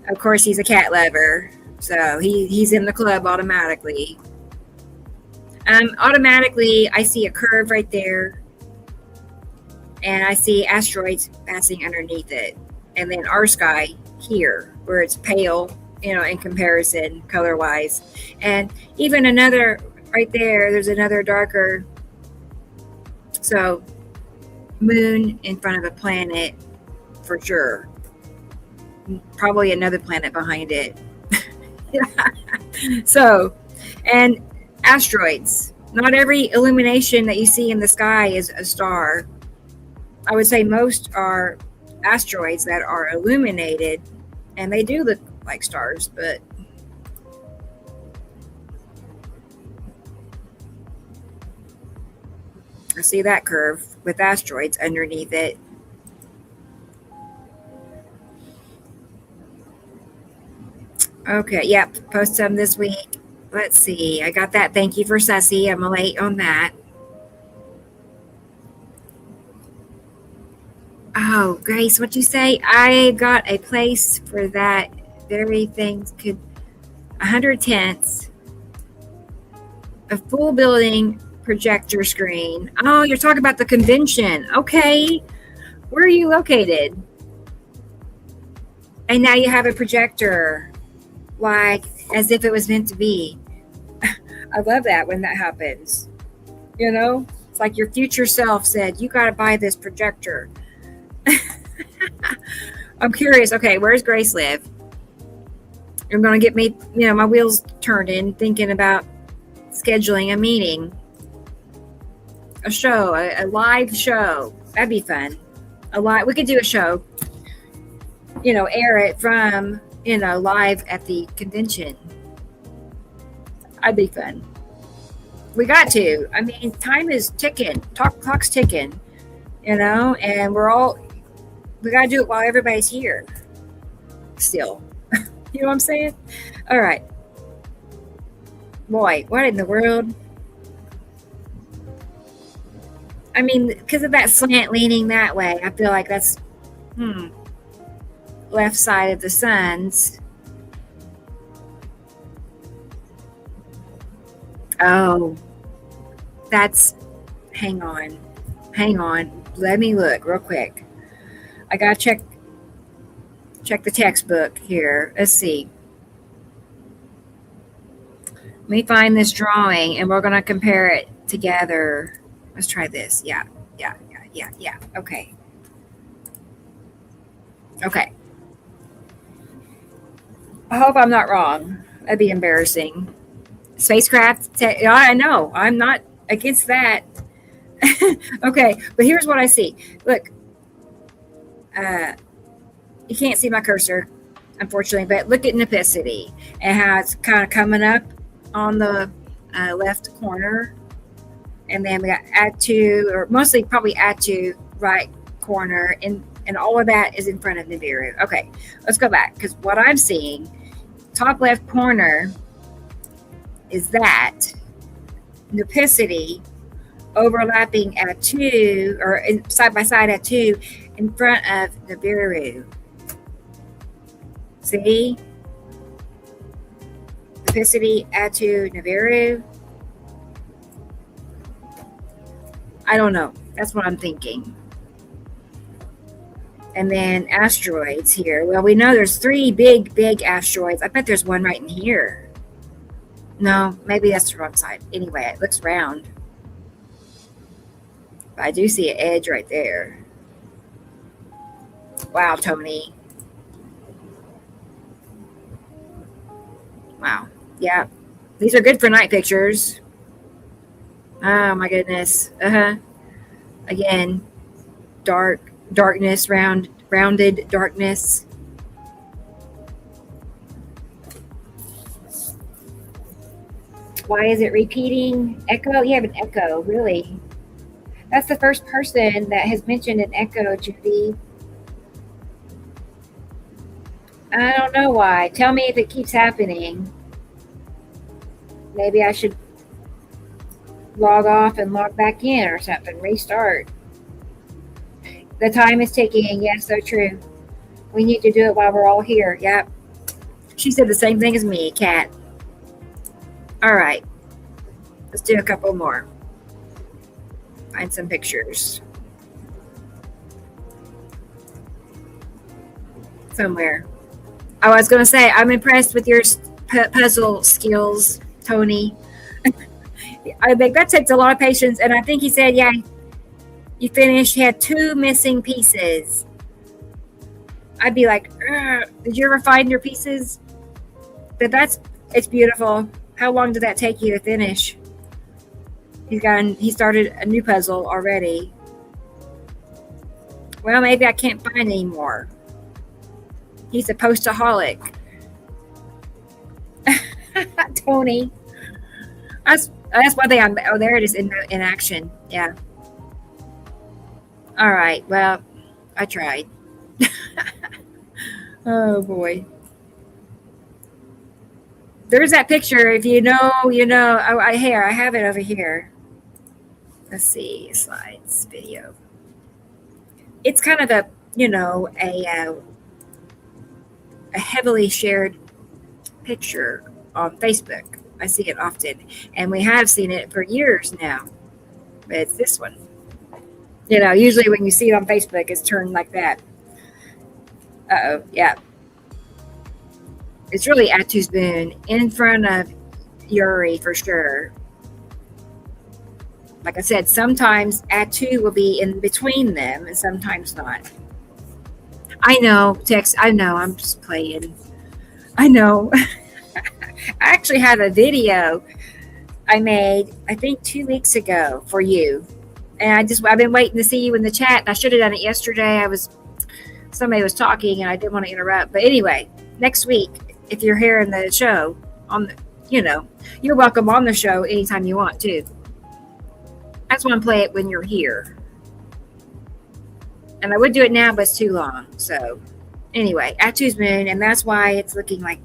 Of course, he's a cat lover, so he's in the club automatically. Automatically, I see a curve right there, and I see asteroids passing underneath it, and then our sky here, where it's pale, in comparison color-wise, and even another right there. There's another darker. So, moon in front of a planet for sure. Probably another planet behind it. So, and asteroids. Not every illumination that you see in the sky is a star. I would say most are asteroids that are illuminated, and they do look like stars, but I see that curve with asteroids underneath it. Okay, yep, post some this week. Let's see. I got that. Thank you for Sussy. I'm late on that. Oh, Grace, what'd you say? I got a place for that very thing. Could 100 tents, a full building projector screen. Oh, you're talking about the convention. Okay. Where are you located? And now you have a projector, like as if it was meant to be. I love that when that happens. It's like your future self said, you got to buy this projector. I'm curious. Okay, where's Grace live? You're going to get me, my wheels turning, thinking about scheduling a meeting, a show, a live show. That'd be fun. We could do a show, air it from, live at the convention. That'd be fun. We got to. I mean, time is ticking. Clock's ticking, and we got to do it while everybody's here still. You know what I'm saying? All right. Boy, what in the world? I mean, because of that slant leaning that way, I feel like that's left side of the sun's. Oh, that's, hang on. Let me look real quick. I gotta check the textbook here. Let's see. Let me find this drawing and we're gonna compare it together. Let's try this. Yeah. Okay. I hope I'm not wrong. That'd be embarrassing. Spacecraft. I know. I'm not against that. Okay, but here's what I see. Look. You can't see my cursor, unfortunately, but look at Nipicity and how it's kind of coming up on the left corner. And then we got add to, or mostly probably add to right corner. And all of that is in front of Nibiru. Okay, let's go back. Because what I'm seeing, top left corner is that Nipicity overlapping at 2, or side by side at 2, in front of Nibiru. See? Nipicity at 2, Nibiru. I don't know. That's what I'm thinking. And then asteroids here. Well, we know there's 3 big asteroids. I bet there's one right in here. No, maybe that's the wrong side. Anyway, it looks round. I do see an edge right there. Wow, Tony. Wow. Yeah. These are good for night pictures. Oh my goodness. Uh-huh. Again, darkness, rounded darkness. Why is it repeating? Echo? You have an echo, really. That's the first person that has mentioned an echo, Judy. I don't know why. Tell me if it keeps happening. Maybe I should log off and log back in or something. Restart. The time is ticking. Yes, so true. We need to do it while we're all here. Yep. She said the same thing as me, Kat. All right. Let's do a couple more. Find some pictures. Somewhere. Oh, I was going to say, I'm impressed with your puzzle skills, Tony. I think that takes a lot of patience. And I think he said, yeah, you finished, you had 2 missing pieces. I'd be like, did you ever find your pieces? But it's beautiful. How long did that take you to finish? He started a new puzzle already. Well, maybe I can't find any more. He's a postaholic. Tony. That's one thing there it is in action. Yeah. All right. Well, I tried. Oh boy. There's that picture. If you know, you know. Oh, I have it over here. Let's see. Slides, video. It's kind of a heavily shared picture on Facebook. I see it often, and we have seen it for years now. But it's this one. Usually when you see it on Facebook, it's turned like that. Uh-oh, yeah. It's really Atu's Boon in front of Yuri for sure. Like I said, sometimes Atu will be in between them and sometimes not. I know, Tex. I know. I'm just playing. I know. I actually have a video I made, I think 2 weeks ago for you. And I've been waiting to see you in the chat. I should have done it yesterday. Somebody was talking and I didn't want to interrupt. But anyway, next week, if you're here in the show, you're welcome on the show anytime you want to. I just want to play it when you're here. And I would do it now, but it's too long. So anyway, Atu's Moon, and that's why it's looking like.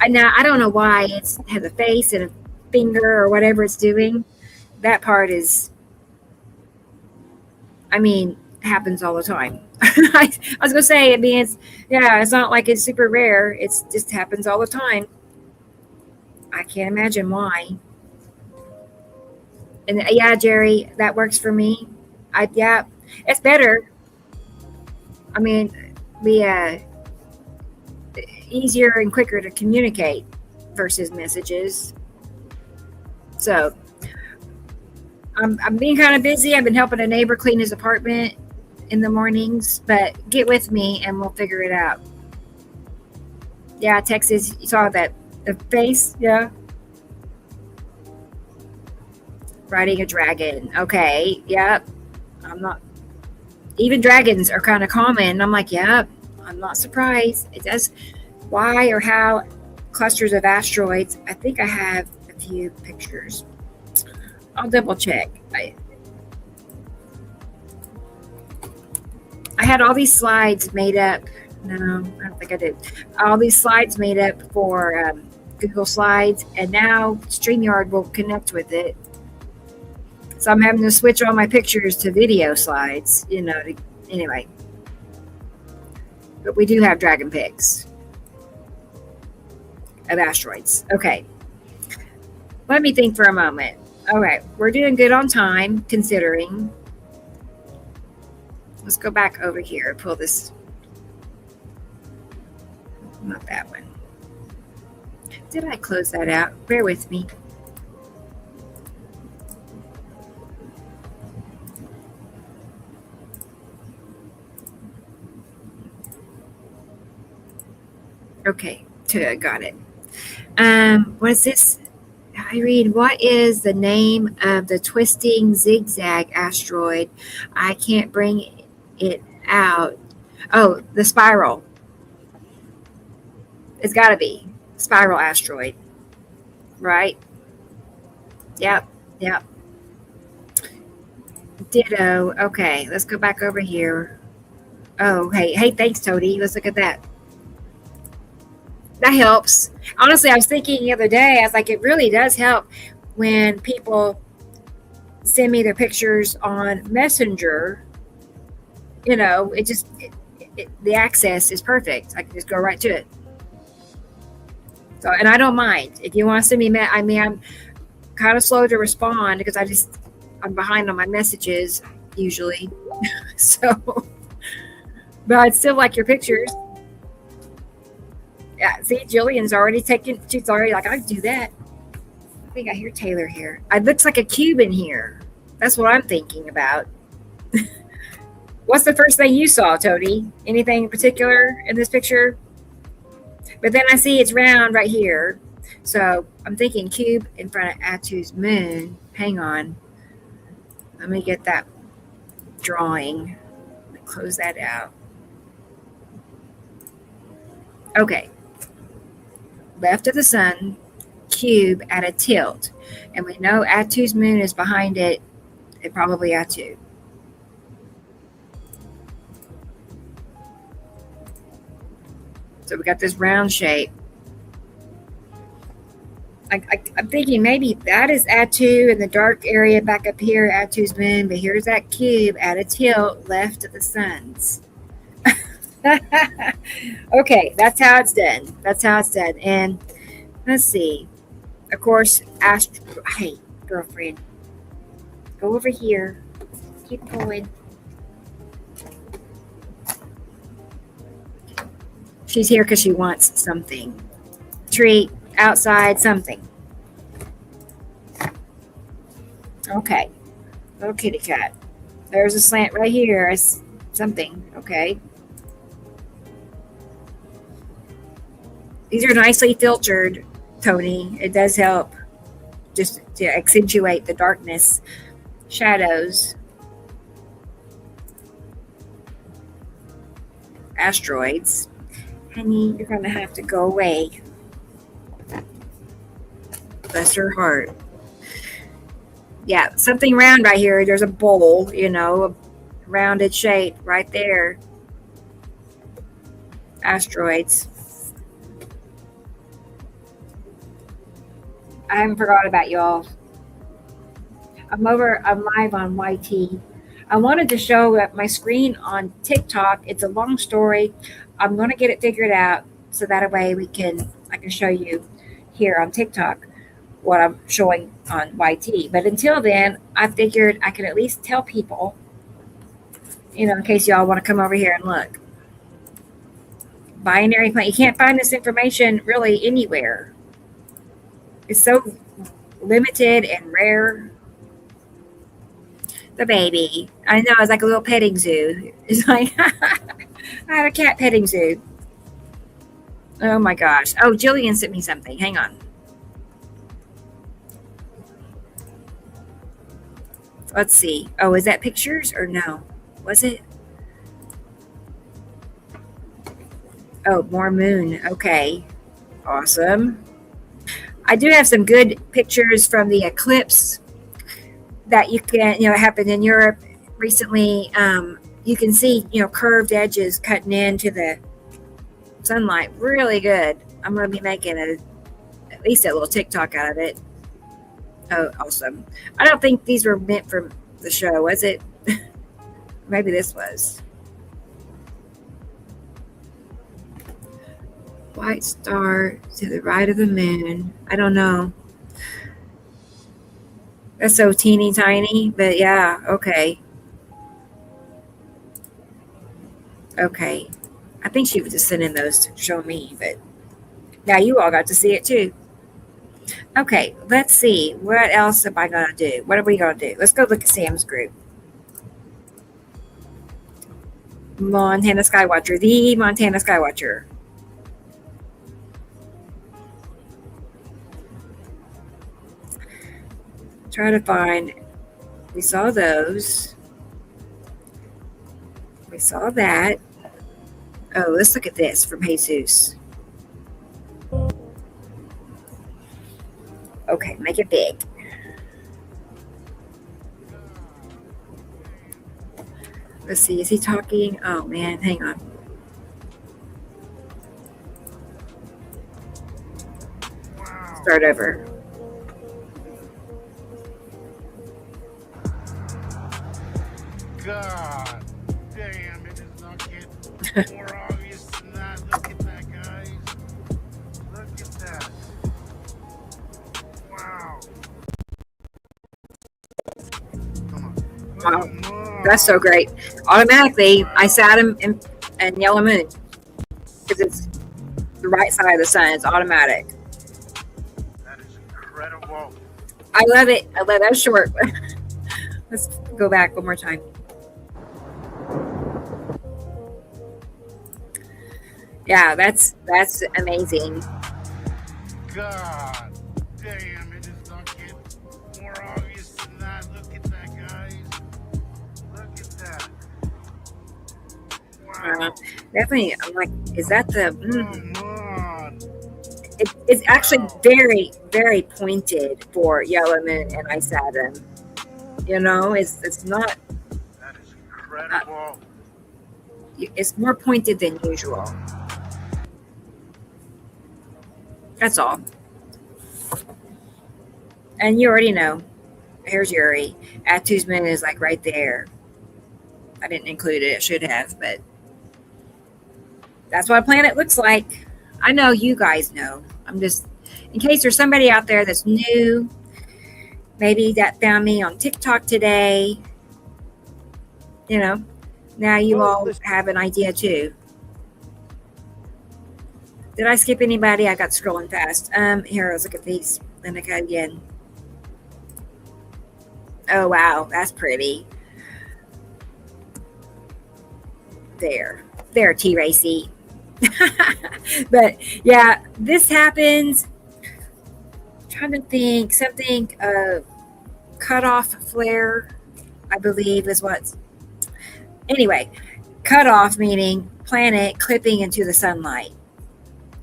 Now I don't know why it has a face and a finger or whatever it's doing. That part is. Happens all the time. I was gonna say, it's not like it's super rare. It just happens all the time. I can't imagine why. And yeah, Jerry, that works for me. It's better. Easier and quicker to communicate versus messages. So I'm being kind of busy. I've been helping a neighbor clean his apartment in the mornings, but get with me and we'll figure it out. Yeah, Texas, you saw that the face, yeah. Riding a dragon. Okay, yep. Even dragons are kind of common. I'm like, yep, I'm not surprised. It does. Why or how clusters of asteroids? I think I have a few pictures. I'll double check. I had all these slides made up. No, I don't think I did. All these slides made up for Google Slides, and now StreamYard will connect with it. So I'm having to switch all my pictures to video slides, anyway. But we do have dragon pics of asteroids. Okay. Let me think for a moment. All right. We're doing good on time, considering. Let's go back over here and pull this. Not that one. Did I close that out? Bear with me. Okay, got it. What's this? I read, what is the name of the twisting zigzag asteroid? I can't bring it out. Oh, the spiral. It's got to be spiral asteroid, right? Yep, yep. Ditto. Okay, let's go back over here. Oh, hey, thanks, Toady. Let's look at that. That helps. Honestly, I was thinking the other day, I was like, it really does help when people send me their pictures on Messenger. It just, the access is perfect. I can just go right to it. So, and I don't mind if you want to send me. I mean, I'm kind of slow to respond because I'm behind on my messages usually. So, but I'd still like your pictures. Yeah, see, Jillian's already taken. She's already like, I do that. I think I hear Taylor here. It looks like a cube in here. That's what I'm thinking about. What's the first thing you saw, Toady? Anything in particular in this picture? But then I see it's round right here. So I'm thinking cube in front of Atu's moon. Hang on. Let me get that drawing. Let me close that out. Okay. Left of the sun, cube at a tilt. And we know Atu's moon is behind it. It probably Atu. So we got this round shape. I'm thinking maybe that is Atu in the dark area back up here, Atu's moon, but here's that cube at a tilt left of the sun's. Okay, that's how it's done. That's how it's done. And let's see. Of course, hey, girlfriend, go over here. Keep going. She's here because she wants something. Treat, outside, something. Okay. Little kitty cat. There's a slant right here. It's something. Okay. These are nicely filtered, Tony. It does help just to accentuate the darkness, shadows, asteroids. Honey, you're going to have to go away. Bless her heart. Yeah, something round right here. There's a bowl, a rounded shape right there. Asteroids. I haven't forgot about y'all. I'm live on YT. I wanted to show my screen on TikTok. It's a long story. I'm going to get it figured out so that way I can show you here on TikTok what I'm showing on YT. But until then, I figured I could at least tell people, in case y'all want to come over here and look. Binary plan. You can't find this information really anywhere. It's so limited and rare. The baby. I know, it's like a little petting zoo. It's like, I had a cat petting zoo. Oh my gosh. Oh, Jillian sent me something. Hang on. Let's see. Oh, is that pictures or no? Was it? Oh, more moon. Okay. Awesome. I do have some good pictures from the eclipse that you can, happened in Europe recently. You can see, curved edges cutting into the sunlight. Really good. I'm going to be making at least a little TikTok out of it. Oh, awesome. I don't think these were meant for the show, was it? Maybe this was. White star to the right of the moon. I don't know. That's so teeny tiny, but yeah, okay. Okay. I think she was just sending those to show me, but now you all got to see it too. Okay, let's see. What else am I going to do? What are we going to do? Let's go look at Sam's group. Montana Skywatcher. The Montana Skywatcher. Try to find. We saw those. We saw that. Oh, let's look at this from Jesus. Okay, make it big. Let's see, is he talking? Oh man, hang on. Start over. God damn, it does not get more obvious than that. Look at that, guys. Look at that. Wow. Come on. Wow, that's so great. Automatically, I sat him in yellow moon because it's the right side of the sun. It's automatic. That is incredible. I love it. I love that short. Let's go back one more time. Yeah, that's amazing. God damn, it does not get more obvious than that. Look at that, guys. Look at that. Wow. Definitely, I'm like, is that the? Come on. It's actually very, very pointed for yellow moon and Ice Saturn. You know, it's not. That is incredible. It's more pointed than usual. That's all. And you already know. Here's Yuri. Atu's moon is like right there. I didn't include it. I should have, but that's what a planet looks like. I know you guys know. I'm just, in case there's somebody out there that's new, maybe that found me on TikTok today. You know, now you all have an idea too. Did I skip anybody? I got scrolling fast. Here, let's look at these. Lenica again. Oh, wow. That's pretty. There, T-Racy. But, yeah, this happens. I'm trying to think. Something, cutoff flare, I believe is what's. Anyway, cutoff meaning planet clipping into the sunlight,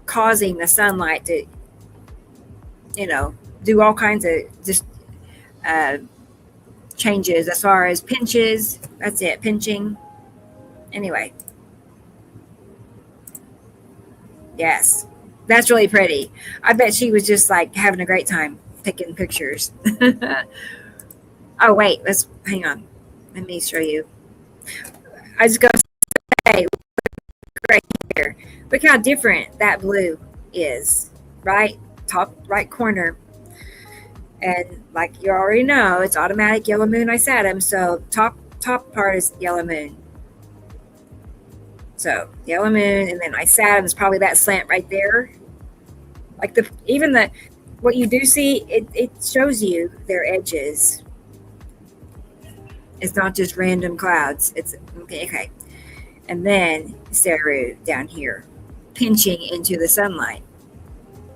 causing the sunlight to, you know, do all kinds of just changes as far as pinches. That's it, pinching. Anyway. Yes, that's really pretty. I bet she was just like having a great time taking pictures. Oh, wait, hang on. Let me show you. I just go say, right here. Look how different that blue is, right? Top right corner. And like you already know, it's automatic yellow moon Ice Atom. So top part is yellow moon. So yellow moon, and then Ice Atom is probably that slant right there. Like what you do see, it shows you their edges. It's not just random clouds. It's okay. And then Saru down here, pinching into the sunlight.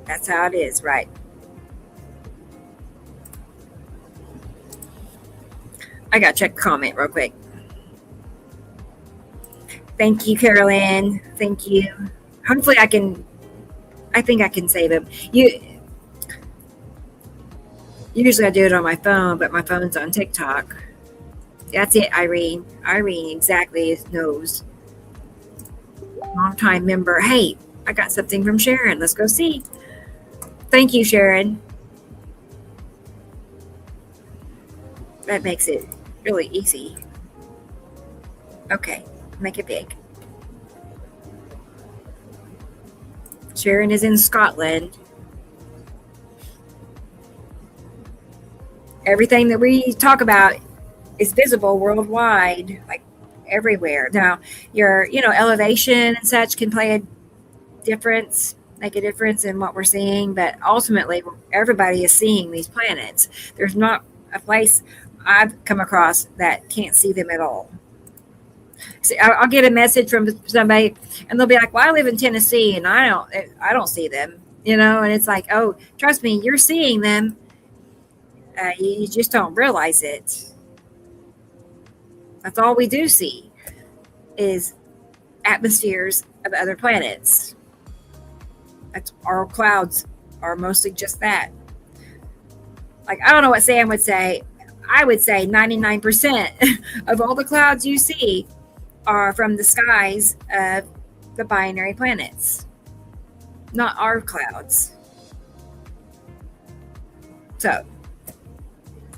That's how it is, right? I gotta check the comment real quick. Thank you, Carolyn. Thank you. Hopefully I think I can save them. Usually I do it on my phone, but my phone's on TikTok. That's it, Irene. Irene exactly knows. Long-time member. Hey, I got something from Sharon. Let's go see. Thank you, Sharon. That makes it really easy. Okay, make it big. Sharon is in Scotland. Everything that we talk about is visible worldwide, like everywhere. Now, your, elevation and such can play a difference, make a difference in what we're seeing, but ultimately, everybody is seeing these planets. There's not a place I've come across that can't see them at all. See, I'll get a message from somebody, and they'll be like, "Well, I live in Tennessee, and I don't see them," and it's like, "Oh, trust me, you're seeing them." You just don't realize it. That's all we do see is atmospheres of other planets. That's our clouds are mostly just that. Like, I don't know what Sam would say. I would say 99% of all the clouds you see are from the skies of the binary planets, not our clouds. So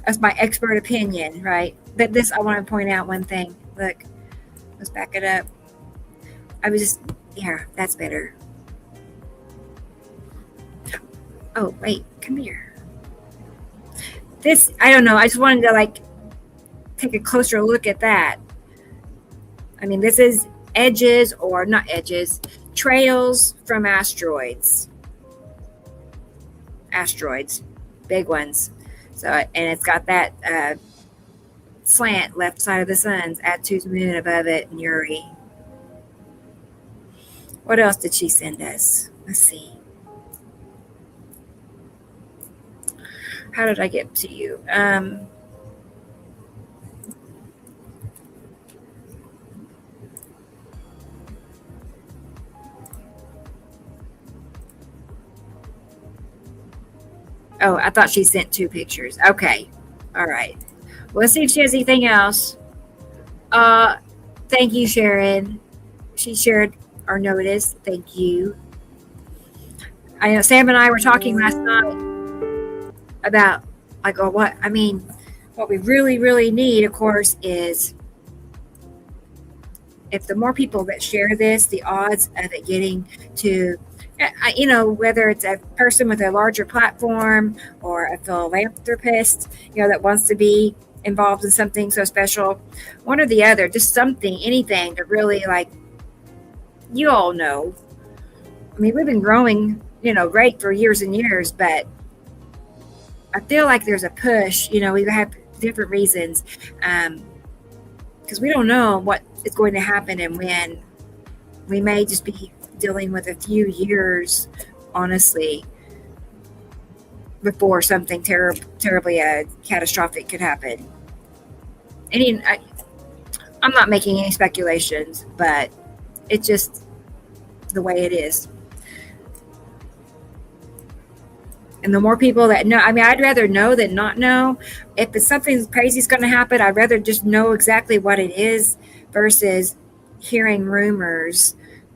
that's my expert opinion, right? But this, I want to point out one thing. Look, let's back it up. Yeah, that's better. Oh, wait, come here. This, I don't know. I just wanted to take a closer look at that. I mean, this is edges, or not edges, trails from asteroids. Asteroids, big ones. So, and it's got that slant left side of the sun's Attu's moon above it, and Uri. What else did she send us? Let's see. How did I get to you? Oh, I thought she sent 2 pictures. Okay. All right. Well, let's see if she has anything else. Thank you, Sharon. She shared our notice. Thank you. I know Sam and I were talking last night about what we really, really need, of course, is if the more people that share this, the odds of it getting to, whether it's a person with a larger platform or a philanthropist, that wants to be involved in something so special, one or the other, just something, anything to really, you all know. I mean, we've been growing, great for years and years, but I feel like there's a push, we have different reasons, because we don't know what is going to happen and when. We may just be dealing with a few years, honestly, before something terribly catastrophic could happen. I'm not making any speculations, but it's just the way it is. And the more people that know, I'd rather know than not know. If it's something crazy is going to happen, I'd rather just know exactly what it is versus hearing rumors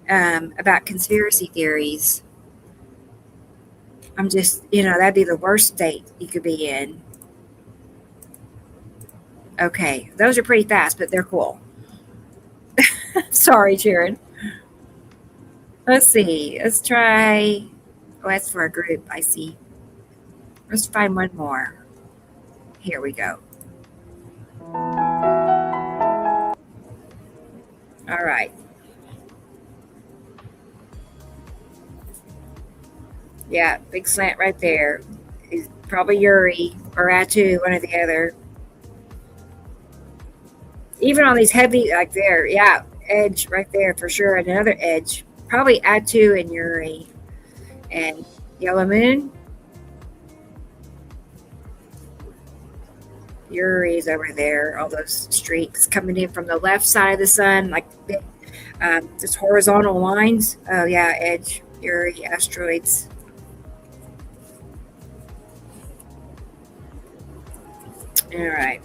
about conspiracy theories. I'm just, that'd be the worst state you could be in. Okay, those are pretty fast, but they're cool. Sorry, Sharon. Let's see. Let's try. Oh, that's for a group. I see. Let's find one more. Here we go. All right. Yeah, big slant right there. Is probably Uri or Attu, one or the other. Even on these heavy, there, yeah, edge right there for sure. And another edge. Probably Attu and Uri. And Yellow Moon. Uri's over there. All those streaks coming in from the left side of the sun, just horizontal lines. Oh, yeah, edge, Uri, asteroids. All right.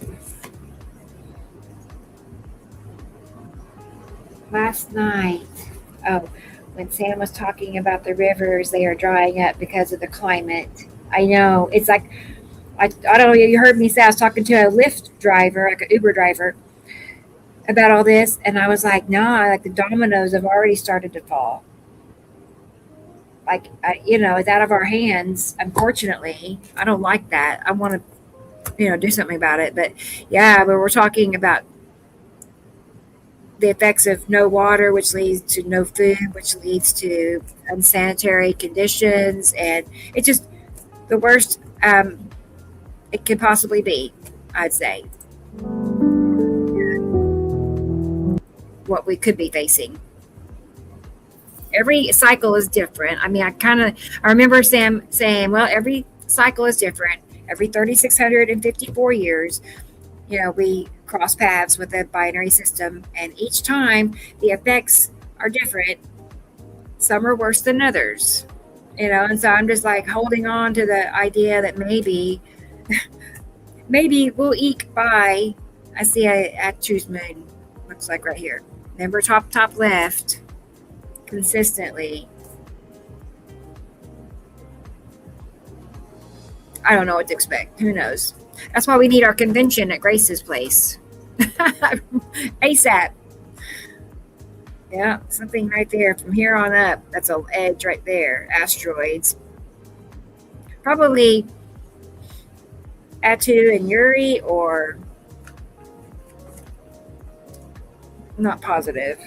Last night, when Sam was talking about the rivers, they are drying up because of the climate. I know. It's like, I don't know, you heard me say I was talking to a Lyft driver, like an Uber driver, about all this. And I was like, no, the dominoes have already started to fall. It's out of our hands, unfortunately. I don't like that. I want to, do something about it. But yeah, but we're talking about the effects of no water, which leads to no food, which leads to unsanitary conditions. And it's just the worst it could possibly be, I'd say. What we could be facing. Every cycle is different. I remember Sam saying, well, every cycle is different. every 3,654 years, we cross paths with a binary system, and each time the effects are different. Some are worse than others, and so I'm just like holding on to the idea that maybe we'll eke by. I see a choose moon, looks like right here. Remember, top left, consistently. I don't know what to expect. Who knows? That's why we need our convention at Grace's place. ASAP. Yeah, something right there. From here on up, that's an edge right there. Asteroids. Probably Atu and Yuri, or not positive.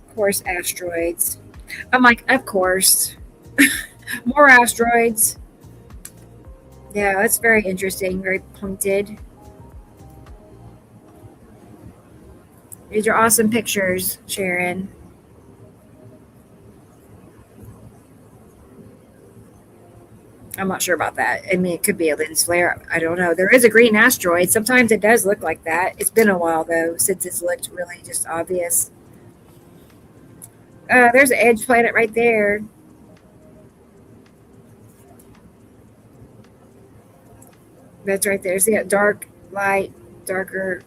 Of course, asteroids. I'm like, of course. More asteroids. Yeah, that's very interesting, very pointed. These are awesome pictures, Sharon. I'm not sure about that. I mean, it could be a lens flare. I don't know. There is a green asteroid. Sometimes it does look like that. It's been a while, though, since it's looked really just obvious. There's an edge planet right there. That's right there. See that dark, light, darker.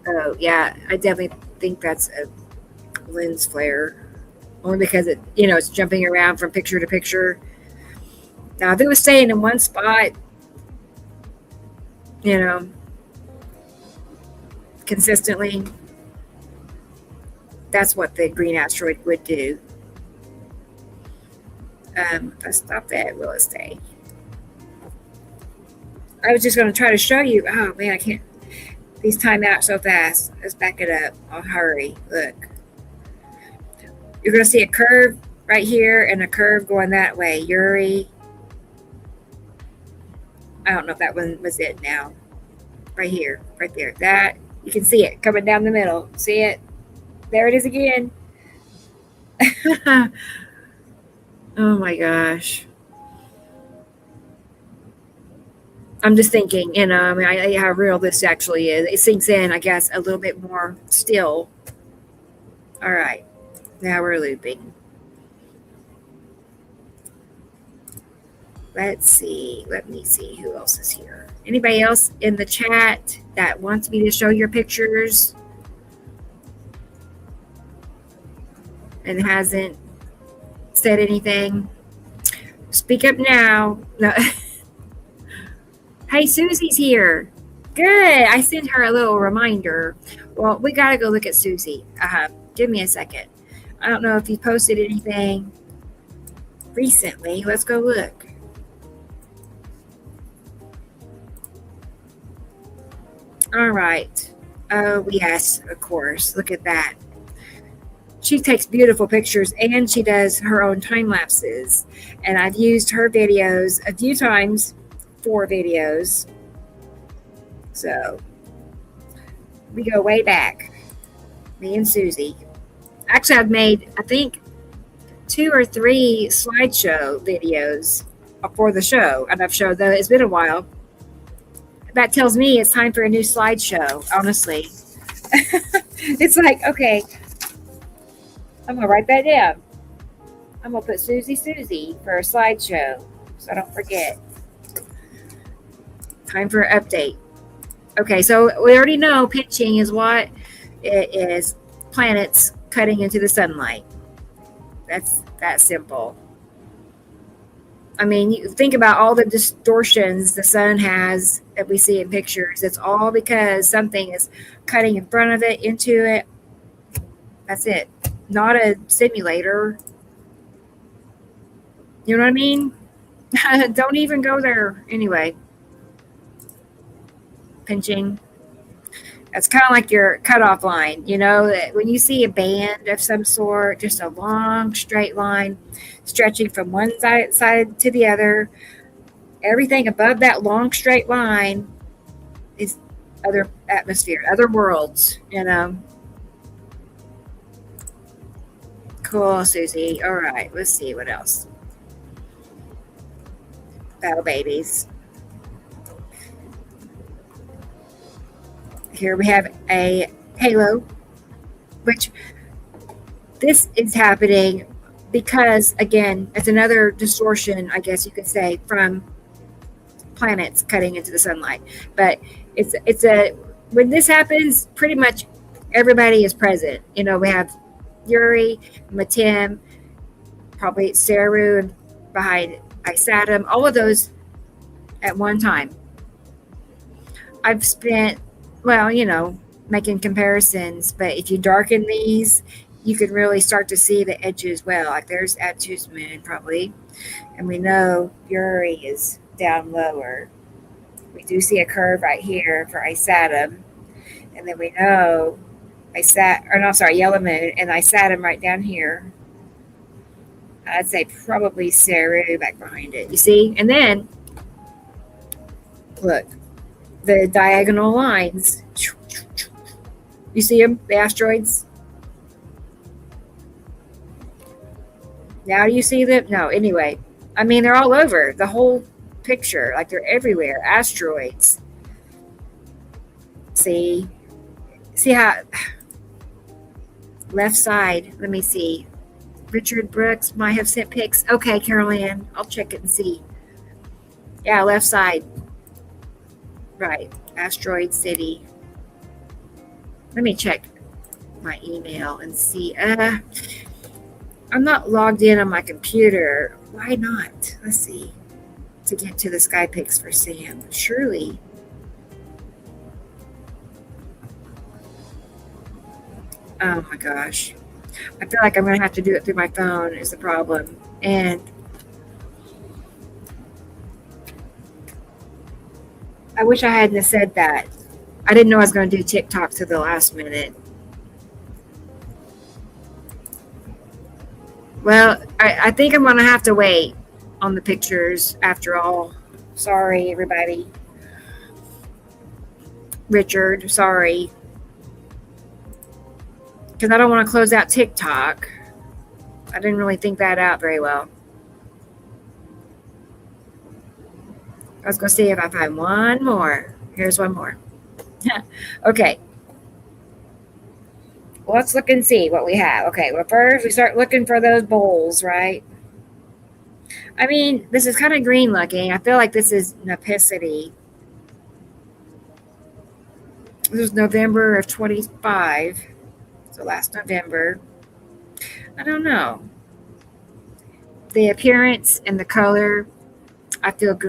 Oh, yeah. I definitely think that's a lens flare. Only because it's jumping around from picture to picture. Now, if it was staying in one spot, consistently, that's what the green asteroid would do. If I stop that, will it stay? I was just going to try to show you. Oh, man, I can't. These time out so fast. Let's back it up. I'll hurry. Look. You're going to see a curve right here and a curve going that way. Yuri. I don't know if that one was it now. Right here. Right there. That. You can see it coming down the middle. See it? There it is again. Oh my gosh. I'm just thinking, I mean, how real this actually is. It sinks in, I guess, a little bit more still. All right. Now we're looping. Let's see. Let me see who else is here. Anybody else in the chat that wants me to show your pictures and hasn't said anything? Speak up now. No. Hey, Susie's here. Good. I sent her a little reminder. Well, we got to go look at Susie. Give me a second. I don't know if you posted anything recently. Let's go look. All right. Oh, yes, of course. Look at that. She takes beautiful pictures and she does her own time lapses. And I've used her videos a few times for videos. So we go way back. Me and Susie. Actually, I've made, I think, 2 or 3 slideshow videos for the show. And I've showed that it's been a while. That tells me it's time for a new slideshow, honestly. It's like, okay, I'm going to write that down. I'm going to put Susie for a slideshow so I don't forget. Time for an update. Okay, so we already know pitching is what it is. Planets cutting into the sunlight. That's that simple. I mean, you think about all the distortions the sun has that we see in pictures. It's all because something is cutting in front of it, into it. That's it. Not a simulator. You know what I mean? Don't even go there. Anyway. Pinching. That's kind of like your cutoff line. That when you see a band of some sort, just a long straight line stretching from one side to the other, everything above that long straight line is other atmosphere, other worlds. Cool, Susie. All right, let's see what else. Battle babies. Here we have a halo, which this is happening because, again, it's another distortion, I guess you could say, from planets cutting into the sunlight. But it's a when this happens, pretty much everybody is present. You know, we have Yuri, Matim, probably Saru, and behind Isatum, all of those at one time. I've spent, well, you know, making comparisons, but if you darken these, you can really start to see the edges well. Like there's Atu's moon, probably, and we know Yuri is down lower. We do see a curve right here for Isatum, and then we know Yellow Moon, and Isatum right down here. I'd say probably Saru back behind it. You see? And then, look, the diagonal lines. You see them? The asteroids? Now do you see them? No, anyway. I mean, they're all over the whole picture. Like they're everywhere. Asteroids. See? See how... Left side. Let me see. Richard Brooks might have sent pics. Okay, Carol Ann. I'll check it and see. Yeah, left side. Right. Asteroid City. Let me check my email and see. I'm not logged in on my computer. Why not? Let's see. To get to the skypicsforsam. Surely. Oh my gosh. I feel like I'm going to have to do it through my phone is the problem. And I wish I hadn't have said that. I didn't know I was going to do TikTok to the last minute. Well, I think I'm going to have to wait on the pictures after all. Sorry, everybody. Richard, sorry. Because I don't want to close out TikTok. I didn't really think that out very well. I was going to see if I find one more. Here's one more. Okay. Well, let's look and see what we have. Okay, well, first we start looking for those bowls, right? I mean, this is kind of green looking. I feel like this is Nepicity. This was November of 25. So last November. I don't know. The appearance and the color, I feel,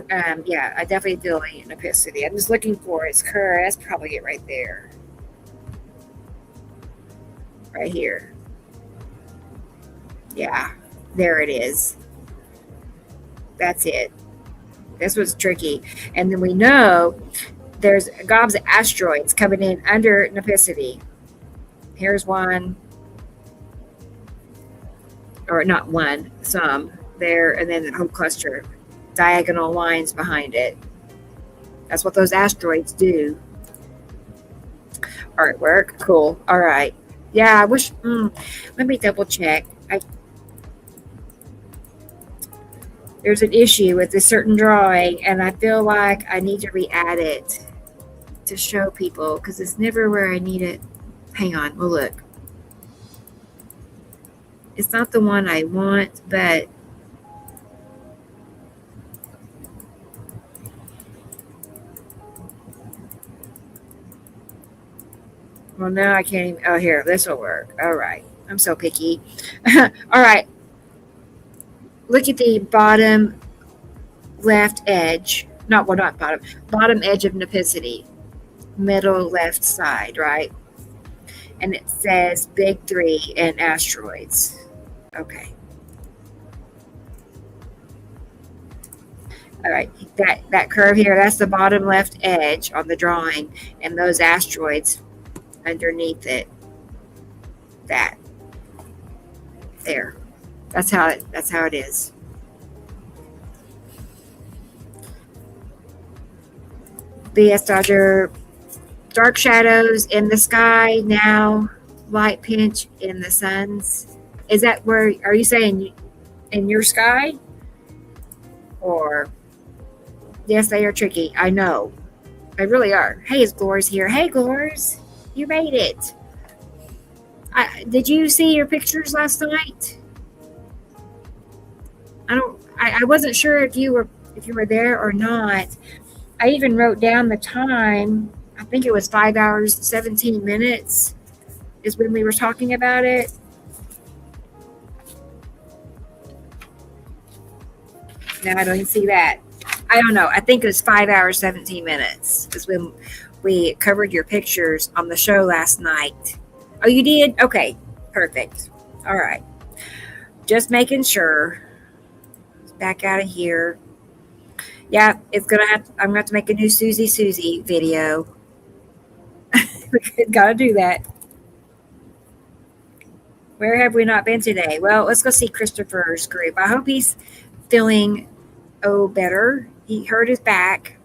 yeah, I definitely feel like Nepicity. I'm just looking for its curve. That's probably it right there. Right here. Yeah, there it is. That's it. This was tricky. And then we know there's gobs of asteroids coming in under Nepicity. Here's one. Or not one, some there, and then the whole cluster. Diagonal lines behind it. That's what those asteroids do. Artwork. Cool. All right. Yeah, I wish. Let me double check. There's an issue with a certain drawing, and I feel like I need to re-add it to show people because it's never where I need it. Hang on, we'll look. It's not the one I want, but well, now I can't even. Oh, here, this will work. All right. I'm so picky. All right. Look at the bottom left edge. Not bottom. Bottom edge of Nepicity. Middle left side, right? And it says Big 3 and asteroids. Okay. All right. That curve here, that's the bottom left edge on the drawing. And those asteroids underneath it. That. There. That's how it is. BS Dodger, dark shadows in the sky now, light pinch in the suns. Is that where, are you saying in your sky? Or, yes, they are tricky. I know. They really are. Hey, it's Glores here. Hey, Glores. You made it. Did you see your pictures last night? I wasn't sure if you were there or not. I even wrote down the time. I think it was 5 hours, 17 minutes is when we were talking about it. No, I don't even see that. I don't know. I think it was 5 hours, 17 minutes is when we covered your pictures on the show last night. Oh, you did? Okay, perfect. All right. Just making sure. Back out of here. Yeah, I'm gonna have to make a new Susie video. We gotta do that. Where have we not been today? Well, let's go see Christopher's group. I hope he's feeling better. He hurt his back.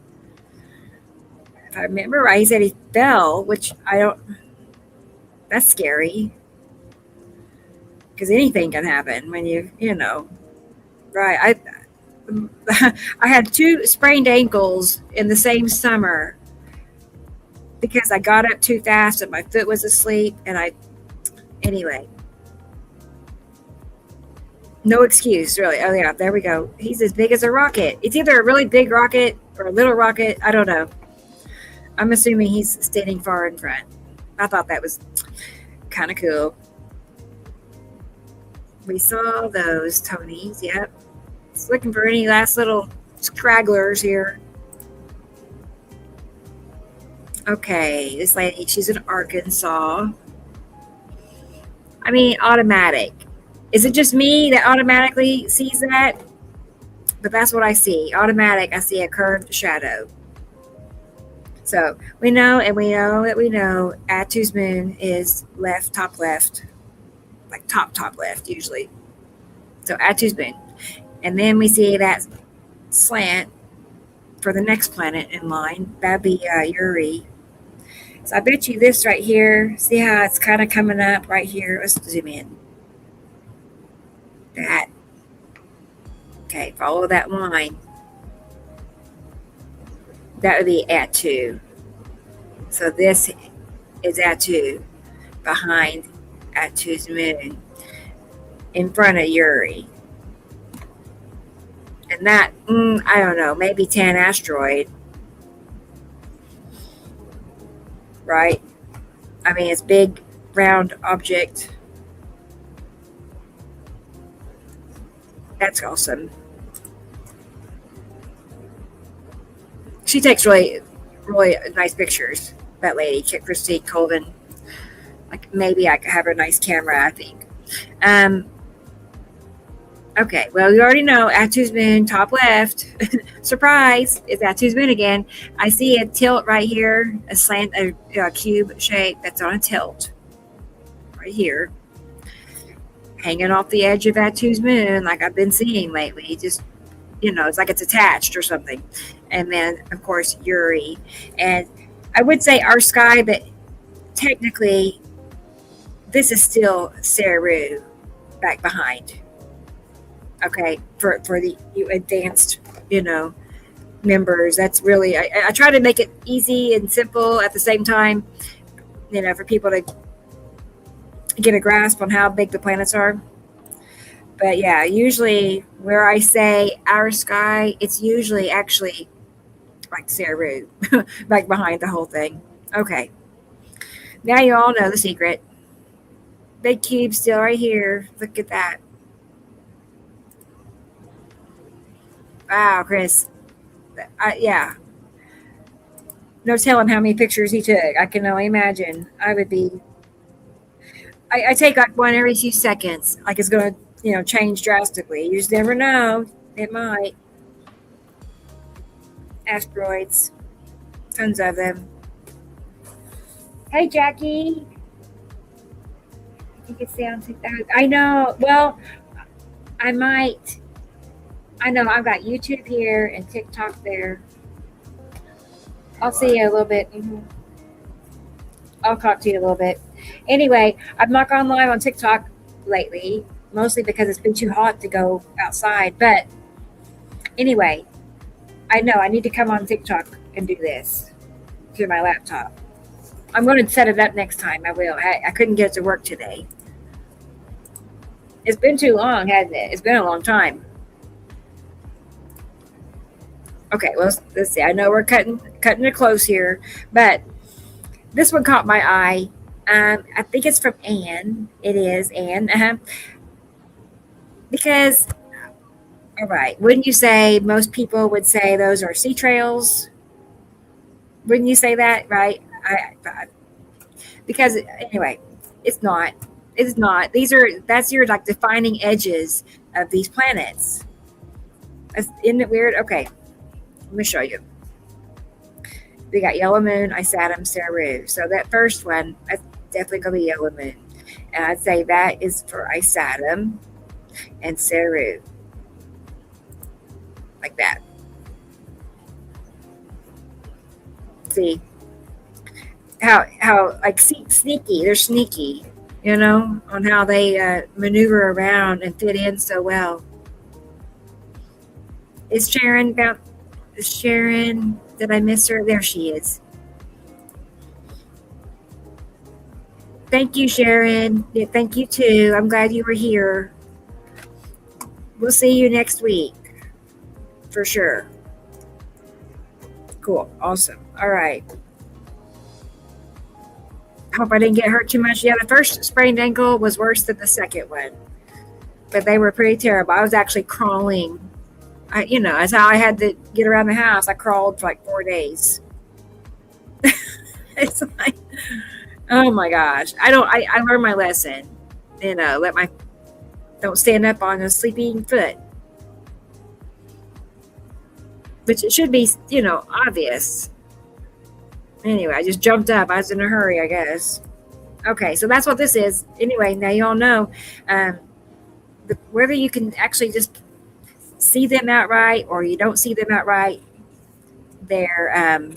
If I remember right, he said he fell, which I don't. That's scary because anything can happen when you know. Right. I had 2 sprained ankles in the same summer because I got up too fast and my foot was asleep. Anyway, no excuse, really. Oh, yeah, there we go. He's as big as a rocket. It's either a really big rocket or a little rocket. I don't know. I'm assuming he's standing far in front. I thought that was kind of cool. We saw those Tonys, yep. Just looking for any last little scragglers here. Okay, this lady, she's in Arkansas. I mean, automatic. Is it just me that automatically sees that? But that's what I see. Automatic, I see a curved shadow. So we know Atu's moon is top left. Like top left, usually. So Atu's moon. And then we see that slant for the next planet in line. That'd be Uri. So I bet you this right here, see how it's kind of coming up right here? Let's zoom in. That. Okay, follow that line. That would be Atu. So this is Atu behind Atu's moon in front of Uri. And that, I don't know, maybe Tan asteroid. Right? I mean, it's big, round object. That's awesome. She takes really, really nice pictures, that lady, Christine Colvin. Like, maybe I could have a nice camera, I think. Okay, well, you already know Atu's moon, top left. Surprise, it's Atu's moon again. I see a tilt right here, a cube shape that's on a tilt. Right here. Hanging off the edge of Atu's moon, like I've been seeing lately. Just, it's like it's attached or something. And then, of course, Uri. And I would say our sky, but technically, this is still Saru back behind. Okay, for the advanced, members. That's really, I try to make it easy and simple at the same time, for people to get a grasp on how big the planets are. But yeah, usually where I say our sky, it's usually actually like Saru, back behind the whole thing. Okay, now you all know the secret. Big cube still right here. Look at that. Wow, Chris. Yeah. No telling how many pictures he took. I can only imagine. I take like one every few seconds. Like it's going to, change drastically. You just never know. It might. Asteroids. Tons of them. Hey, Jackie. You can see on TikTok. I know. Well, I might. I know I've got YouTube here and TikTok there. I'll see you a little bit. I'll talk to you a little bit. Anyway, I've not gone live on TikTok lately, mostly because it's been too hot to go outside. But anyway, I know I need to come on TikTok and do this through my laptop. I'm going to set it up next time. I will. I couldn't get it to work today. It's been too long, hasn't it? It's been a long time. Okay, well, let's see. I know we're cutting it close here, but this one caught my eye. I think it's from Anne. It is Anne. Because, all right, wouldn't you say most people would say those are sea trails? Wouldn't you say that, right? Because anyway, it's not. It's not. That's your like defining edges of these planets. Isn't it weird? Okay, let me show you. We got Yellow Moon, Isatum, Saru. So that first one, that's definitely going to be Yellow Moon. And I'd say that is for Isatum and Saru. Like that. See how like sneaky. They're sneaky, on how they maneuver around and fit in so well. Is Sharon about? Sharon, did I miss her? There she is. Thank you, Sharon. Yeah, thank you too. I'm glad you were here. We'll see you next week. For sure. Cool. Awesome. All right. Hope I didn't get hurt too much. Yeah, the first sprained ankle was worse than the second one. But they were pretty terrible. I was actually crawling. That's how I had to get around the house. I crawled for like 4 days. It's like, oh my gosh. I learned my lesson. Don't stand up on a sleeping foot. Which it should be, obvious. Anyway, I just jumped up. I was in a hurry, I guess. Okay, so that's what this is. Anyway, now you all know whether you can actually just see them outright or you don't see them outright, their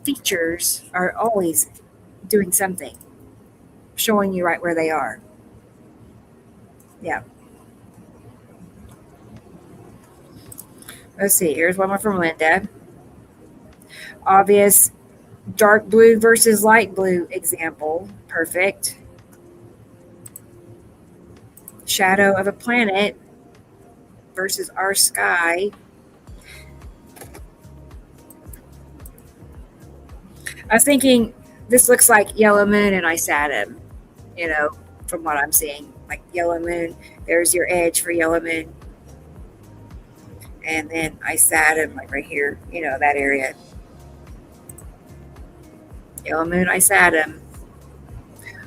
features are always doing something, showing you right where they are. Yeah. Let's see. Here's one more from Linda. Obvious dark blue versus light blue example. Perfect. Shadow of a planet versus our sky. I was thinking this looks like Yellow Moon and Isatum, from what I'm seeing. Like Yellow Moon, there's your edge for Yellow Moon. And then Isatum, like right here, that area. Yellow Moon, Isatum.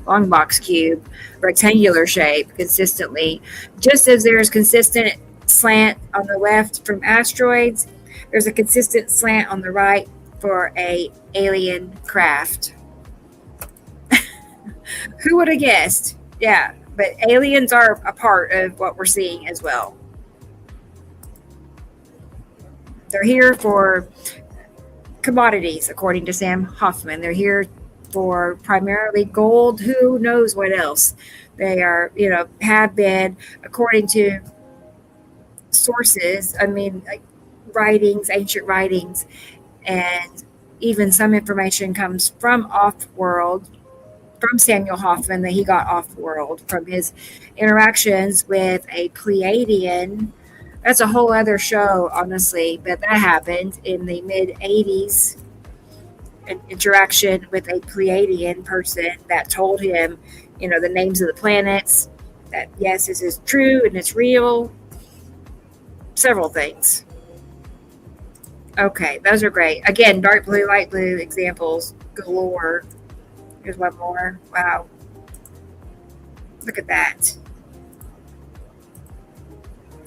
Long box cube, rectangular shape consistently. Just as there's consistent slant on the left from asteroids, there's a consistent slant on the right for a alien craft. Who would have guessed? Yeah, but aliens are a part of what we're seeing as well. They're here for commodities, according to Sam Hofman. They're here for primarily gold. Who knows what else? They are, have been, according to sources, like writings, ancient writings, and even some information comes from off-world, from Samuel Hofman, that he got off-world from his interactions with a Pleiadian. That's a whole other show, honestly, but that happened in the mid-'80s. An interaction with a Pleiadian person that told him, the names of the planets, that yes, this is true and it's real. Several things. Okay, those are great. Again, dark blue, light blue examples galore. Here's one more. Wow. Look at that.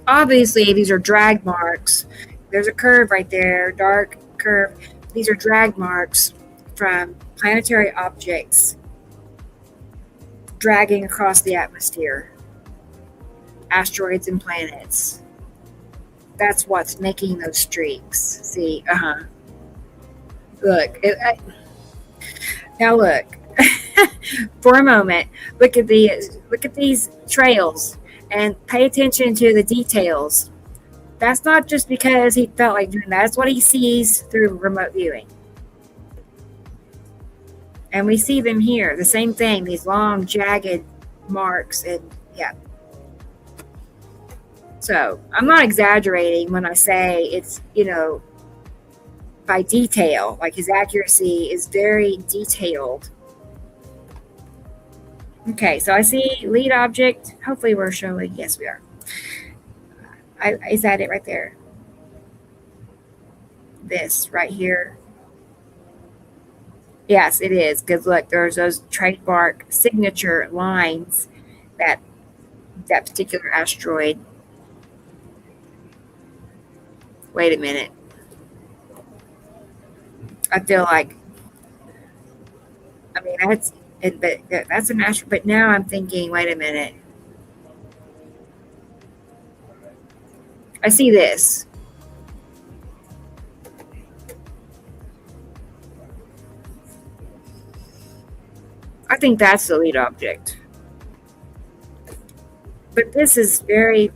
Obviously, these are drag marks. There's a curve right there, dark curve. These are drag marks from planetary objects dragging across the atmosphere. Asteroids and planets. That's what's making those streaks. See, Look. Now look. for a moment, look at these trails and pay attention to the details. That's not just because he felt like doing that. That's what he sees through remote viewing. And we see them here. The same thing, these long, jagged marks. And yeah. So I'm not exaggerating when I say it's, by detail. Like his accuracy is very detailed. Okay, so I see lead object. Hopefully we're showing. Yes, we are. Is that it right there? This right here. Yes, it is. Because look, there's those trademark signature lines that particular asteroid. Wait a minute. I feel like, that's an asteroid. But now I'm thinking, wait a minute. I see this. I think that's the lead object. But this is very,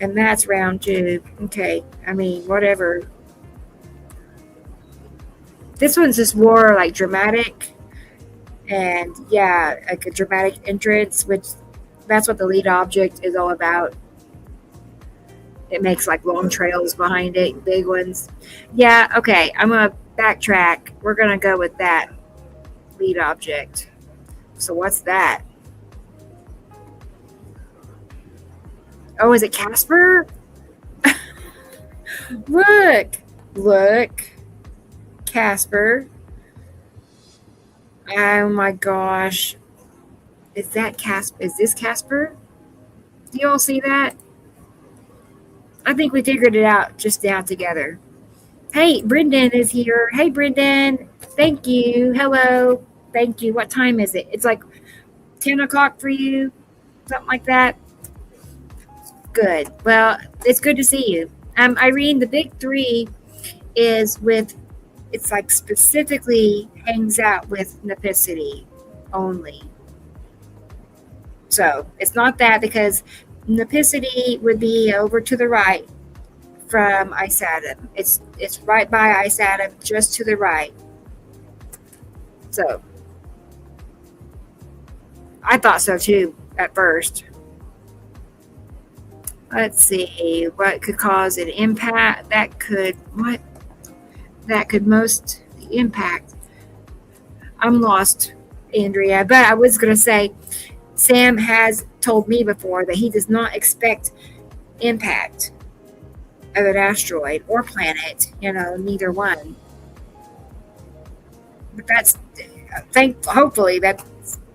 and that's round tube. Okay, whatever. This one's just more like dramatic, and yeah, like a dramatic entrance, which that's what the lead object is all about. It makes like long trails behind it, big ones. Yeah, okay, I'm gonna backtrack. We're gonna go with that lead object. So what's that? Oh, is it Casper? Look. Casper. Oh my gosh. Is that Casper? Is this Casper? Do you all see that? I think we figured it out just now together. Hey, Brendan is here. Hey, Brendan. Thank you. Hello. Thank you. What time is it? It's like 10 o'clock for you? Something like that? Good. Well, it's good to see you. Irene, the big three is with, it's like specifically hangs out with Nepicity only. So it's not that, because Nepicity would be over to the right from Ice Atom. It's right by Ice Atom, just to the right. So I thought so too at first. Let's see what could cause an impact. That could most impact. I'm lost, Andrea, but I was going to say Sam has told me before that he does not expect impact of an asteroid or planet, neither one. But hopefully that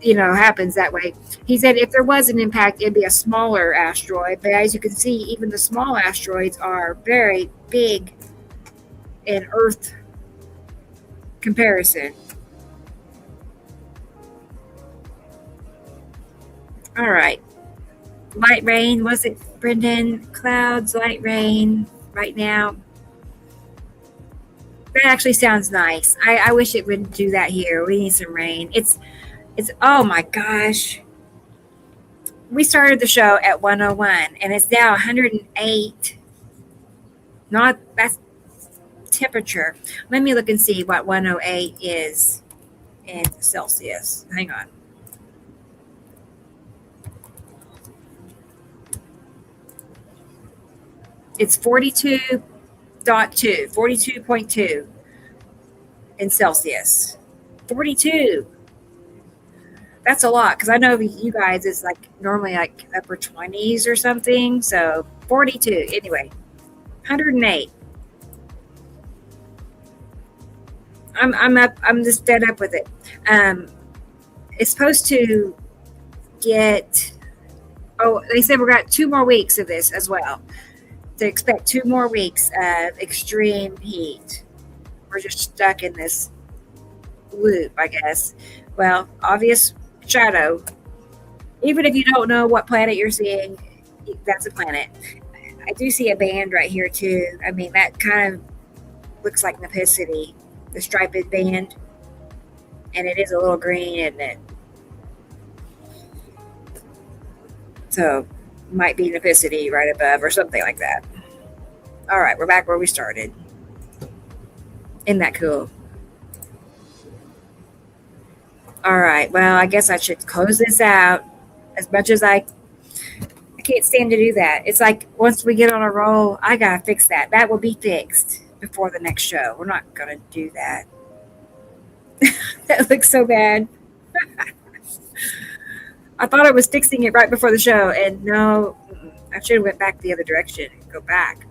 happens that way. He said if there was an impact, it'd be a smaller asteroid, but as you can see, even the small asteroids are very big in Earth comparison. All right. Light rain, was it, Brendan? Clouds, light rain right now. That actually sounds nice. I wish it would do that here. We need some rain. It's oh my gosh. We started the show at 101 and it's now 108. That's temperature. Let me look and see what 108 is in Celsius. Hang on. It's 42.2 in Celsius. 42. That's a lot, because I know you guys is like normally like upper 20s or something. So 42. Anyway, 108. I'm up. I'm just fed up with it. It's supposed to get. Oh, they said we got 2 more weeks of this as well. To expect 2 more weeks of extreme heat. We're just stuck in this loop, I guess. Well, obvious shadow. Even if you don't know what planet you're seeing, that's a planet. I do see a band right here too. That kind of looks like Nepicity, the striped band. And it is a little green, isn't it? So might be an opacity right above or something like that. All right, we're back where we started. Isn't that cool? All right, well, I guess I should close this out as much as I can't stand to do that. It's like once we get on a roll, I gotta fix that. That will be fixed before the next show. We're not gonna do that. That looks so bad. I thought I was fixing it right before the show, and no, I should have went back the other direction and go back.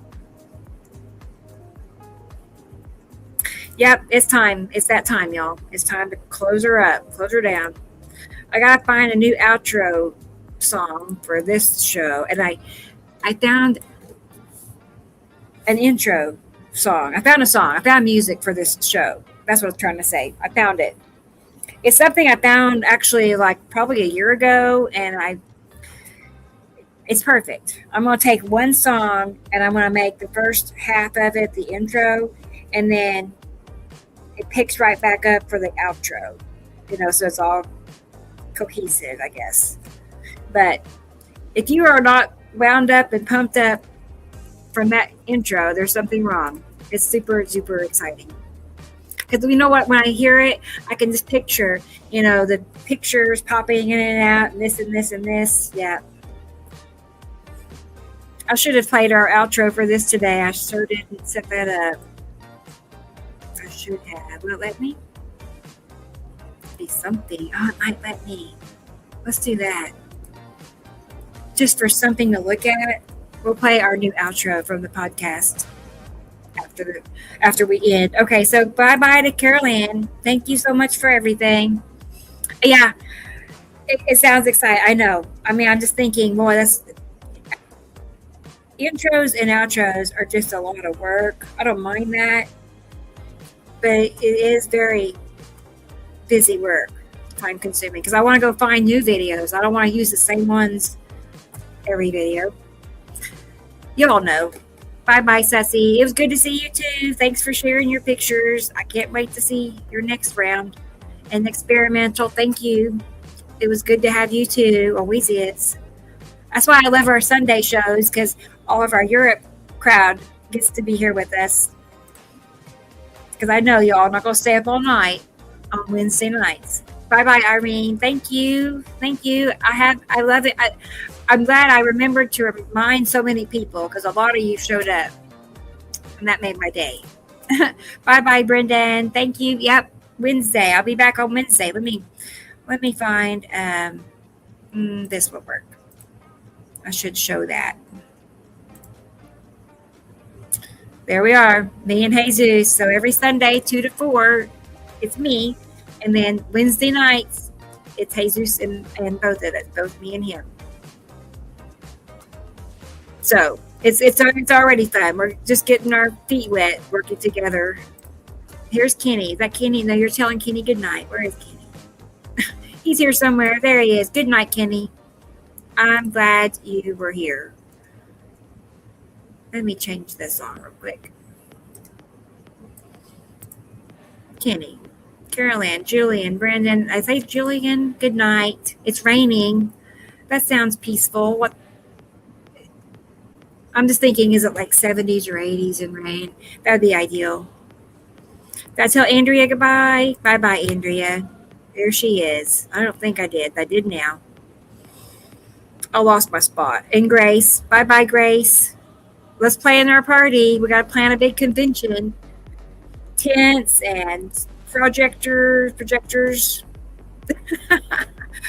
Yep, it's time. It's that time, y'all. It's time to close her up, close her down. I gotta find a new outro song for this show, and I found an intro song. I found a song. I found music for this show. That's what I was trying to say. I found it. It's something I found actually like probably a year ago, and it's perfect. I'm gonna take one song and I'm gonna make the first half of it the intro, and then it picks right back up for the outro. So it's all cohesive, I guess. But if you are not wound up and pumped up from that intro, there's something wrong. It's super, super exciting. Because you know what? When I hear it, I can just picture, the pictures popping in and out, and this and this and this. Yeah. I should have played our outro for this today. I sure didn't set that up. I should have. Will it let me? Be something. Oh, it might let me. Let's do that. Just for something to look at, we'll play our new outro from the podcast after we end. Okay, so bye to Carol Ann. Thank you so much for everything. Yeah, it sounds exciting. I know. I mean, I'm just thinking, boy, that's intros and outros are just a lot of work. I don't mind that, but it is very busy work, time consuming, because I want to go find new videos. I don't want to use the same ones every video. You all know. Bye, Sussy. It was good to see you too. Thanks for sharing your pictures. I can't wait to see your next round. And experimental, thank you. It was good to have you too. Always is. That's why I love our Sunday shows, because all of our Europe crowd gets to be here with us. Because I know y'all are not going to stay up all night on Wednesday nights. Bye, Irene. Thank you. I love it. I'm glad I remembered to remind so many people, because a lot of you showed up, and that made my day. Bye, Brendan. Thank you. Yep, Wednesday. I'll be back on Wednesday. Let me find. This will work. I should show that. There we are, me and Jesus. So every Sunday, 2 to 4, it's me, and then Wednesday nights, it's Jesus and both of us, both me and him. So it's already fun. We're just getting our feet wet, working together. Here's Kenny. Is that Kenny? No, you're telling Kenny good night. Where is Kenny? He's here somewhere. There he is. Good night, Kenny. I'm glad you were here. Let me change this on real quick. Kenny, Carol Ann, Julian, Brandon. I say Julian, good night. It's raining. That sounds peaceful. What? I'm just thinking, is it like 70s or 80s and rain? That would be ideal. Did I tell Andrea goodbye? Bye, Andrea. There she is. I don't think I did. I did now. I lost my spot. And Grace. Bye, Grace. Let's plan our party. We got to plan a big convention. Tents and projectors.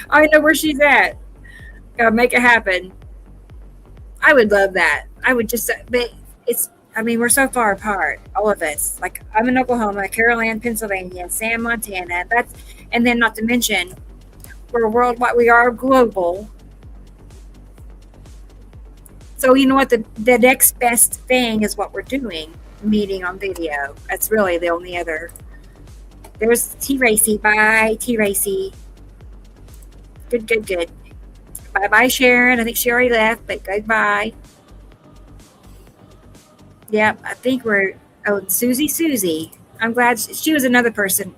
I know where she's at. Got to make it happen. I would love that. I would just, but we're so far apart, all of us. Like, I'm in Oklahoma, Carol Ann, Pennsylvania, Sam, Montana. And then not to mention, we're worldwide, we are global. So you know what, the next best thing is what we're doing, meeting on video. That's really the only other. There's T. Racy. Bye, T. Racy. Good. Bye, Sharon. I think she already left, but goodbye. Yep, I think Susie. I'm glad she was another person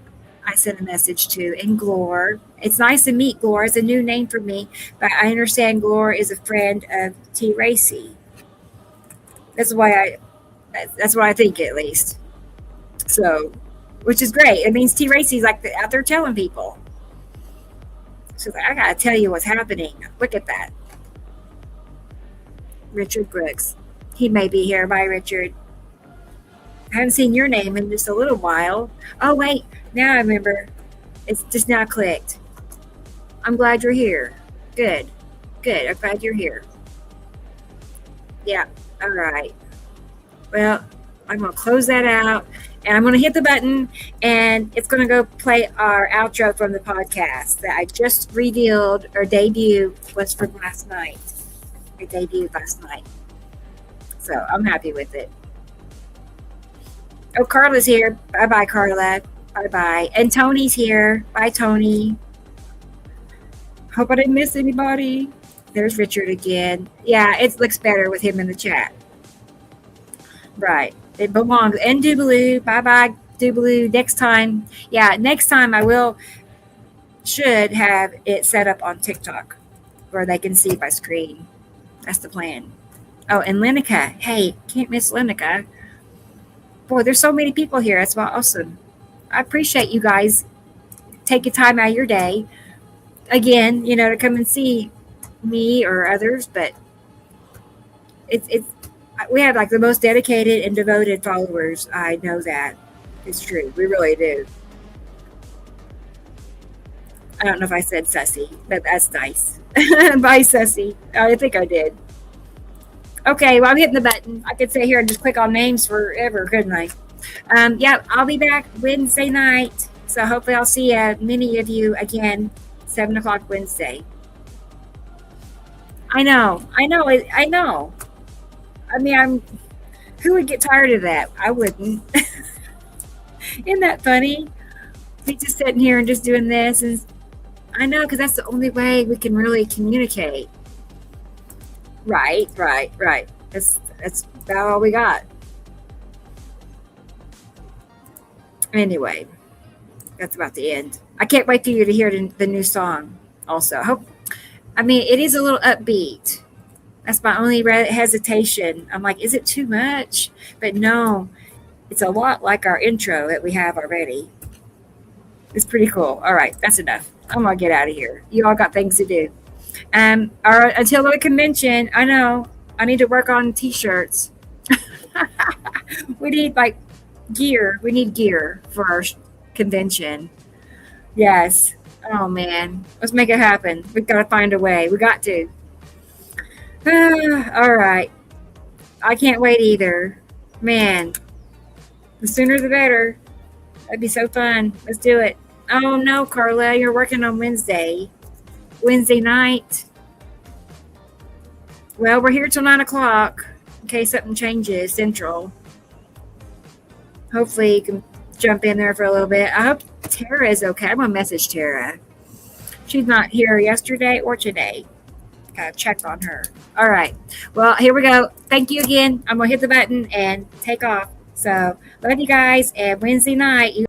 I sent a message to, and Glor. It's nice to meet Glor. It's a new name for me, but I understand Glor is a friend of T. Racy. That's why that's what I think at least. So, which is great. It means T. Racy's like out there telling people. So I gotta tell you what's happening. Look at that. Richard Brooks. He may be here. Bye, Richard. I haven't seen your name in just a little while. Oh, wait. Now I remember. It's just now clicked. I'm glad you're here. Good. Good. I'm glad you're here. Yeah. All right. Well, I'm going to close that out. And I'm going to hit the button. And it's going to go play our outro from the podcast that I just revealed or debuted was from last night. I debuted last night. So I'm happy with it. Oh, Carla's here. Bye-bye, Carla. Bye-bye. And Tony's here. Bye, Tony. Hope I didn't miss anybody. There's Richard again. Yeah, it looks better with him in the chat. Right. It belongs. And Doobaloo. Bye-bye, Doobaloo. Next time. Yeah, next time I should have it set up on TikTok where they can see my screen. That's the plan. Oh, and Lenica. Hey, can't miss Lenica. Boy, there's so many people here. That's awesome. I appreciate you guys taking time out of your day. Again, to come and see me or others, but it's we have like the most dedicated and devoted followers. I know that. It's true. We really do. I don't know if I said sussy, but that's nice. Bye, sussy. I think I did. Okay, well, I'm hitting the button. I could sit here and just click on names forever, couldn't I? Yeah, I'll be back Wednesday night. So hopefully I'll see many of you again, 7 o'clock Wednesday. I know. I mean, who would get tired of that? I wouldn't. Isn't that funny? Me just sitting here and just doing this. And I know, because that's the only way we can really communicate. Right. That's about all we got. Anyway, that's about the end. I can't wait for you to hear the new song also. It is a little upbeat. That's my only hesitation. I'm like, is it too much? But no, it's a lot like our intro that we have already. It's pretty cool. All right, that's enough. I'm going to get out of here. You all got things to do. Until the convention, I know I need to work on t-shirts. We need gear. We need gear for our convention. Yes. Oh man, let's make it happen. We've got to find a way. We got to. All right. I can't wait either. Man, the sooner the better. That'd be so fun. Let's do it. Oh no, Carla, you're working on Wednesday night. Well, we're here till 9 o'clock in case something changes Central. Hopefully you can jump in there for a little bit. I hope Tara is okay. I'm going to message Tara. She's not here yesterday or today. Got to check on her. All right. Well, here we go. Thank you again. I'm going to hit the button and take off. So, love you guys. And Wednesday night, you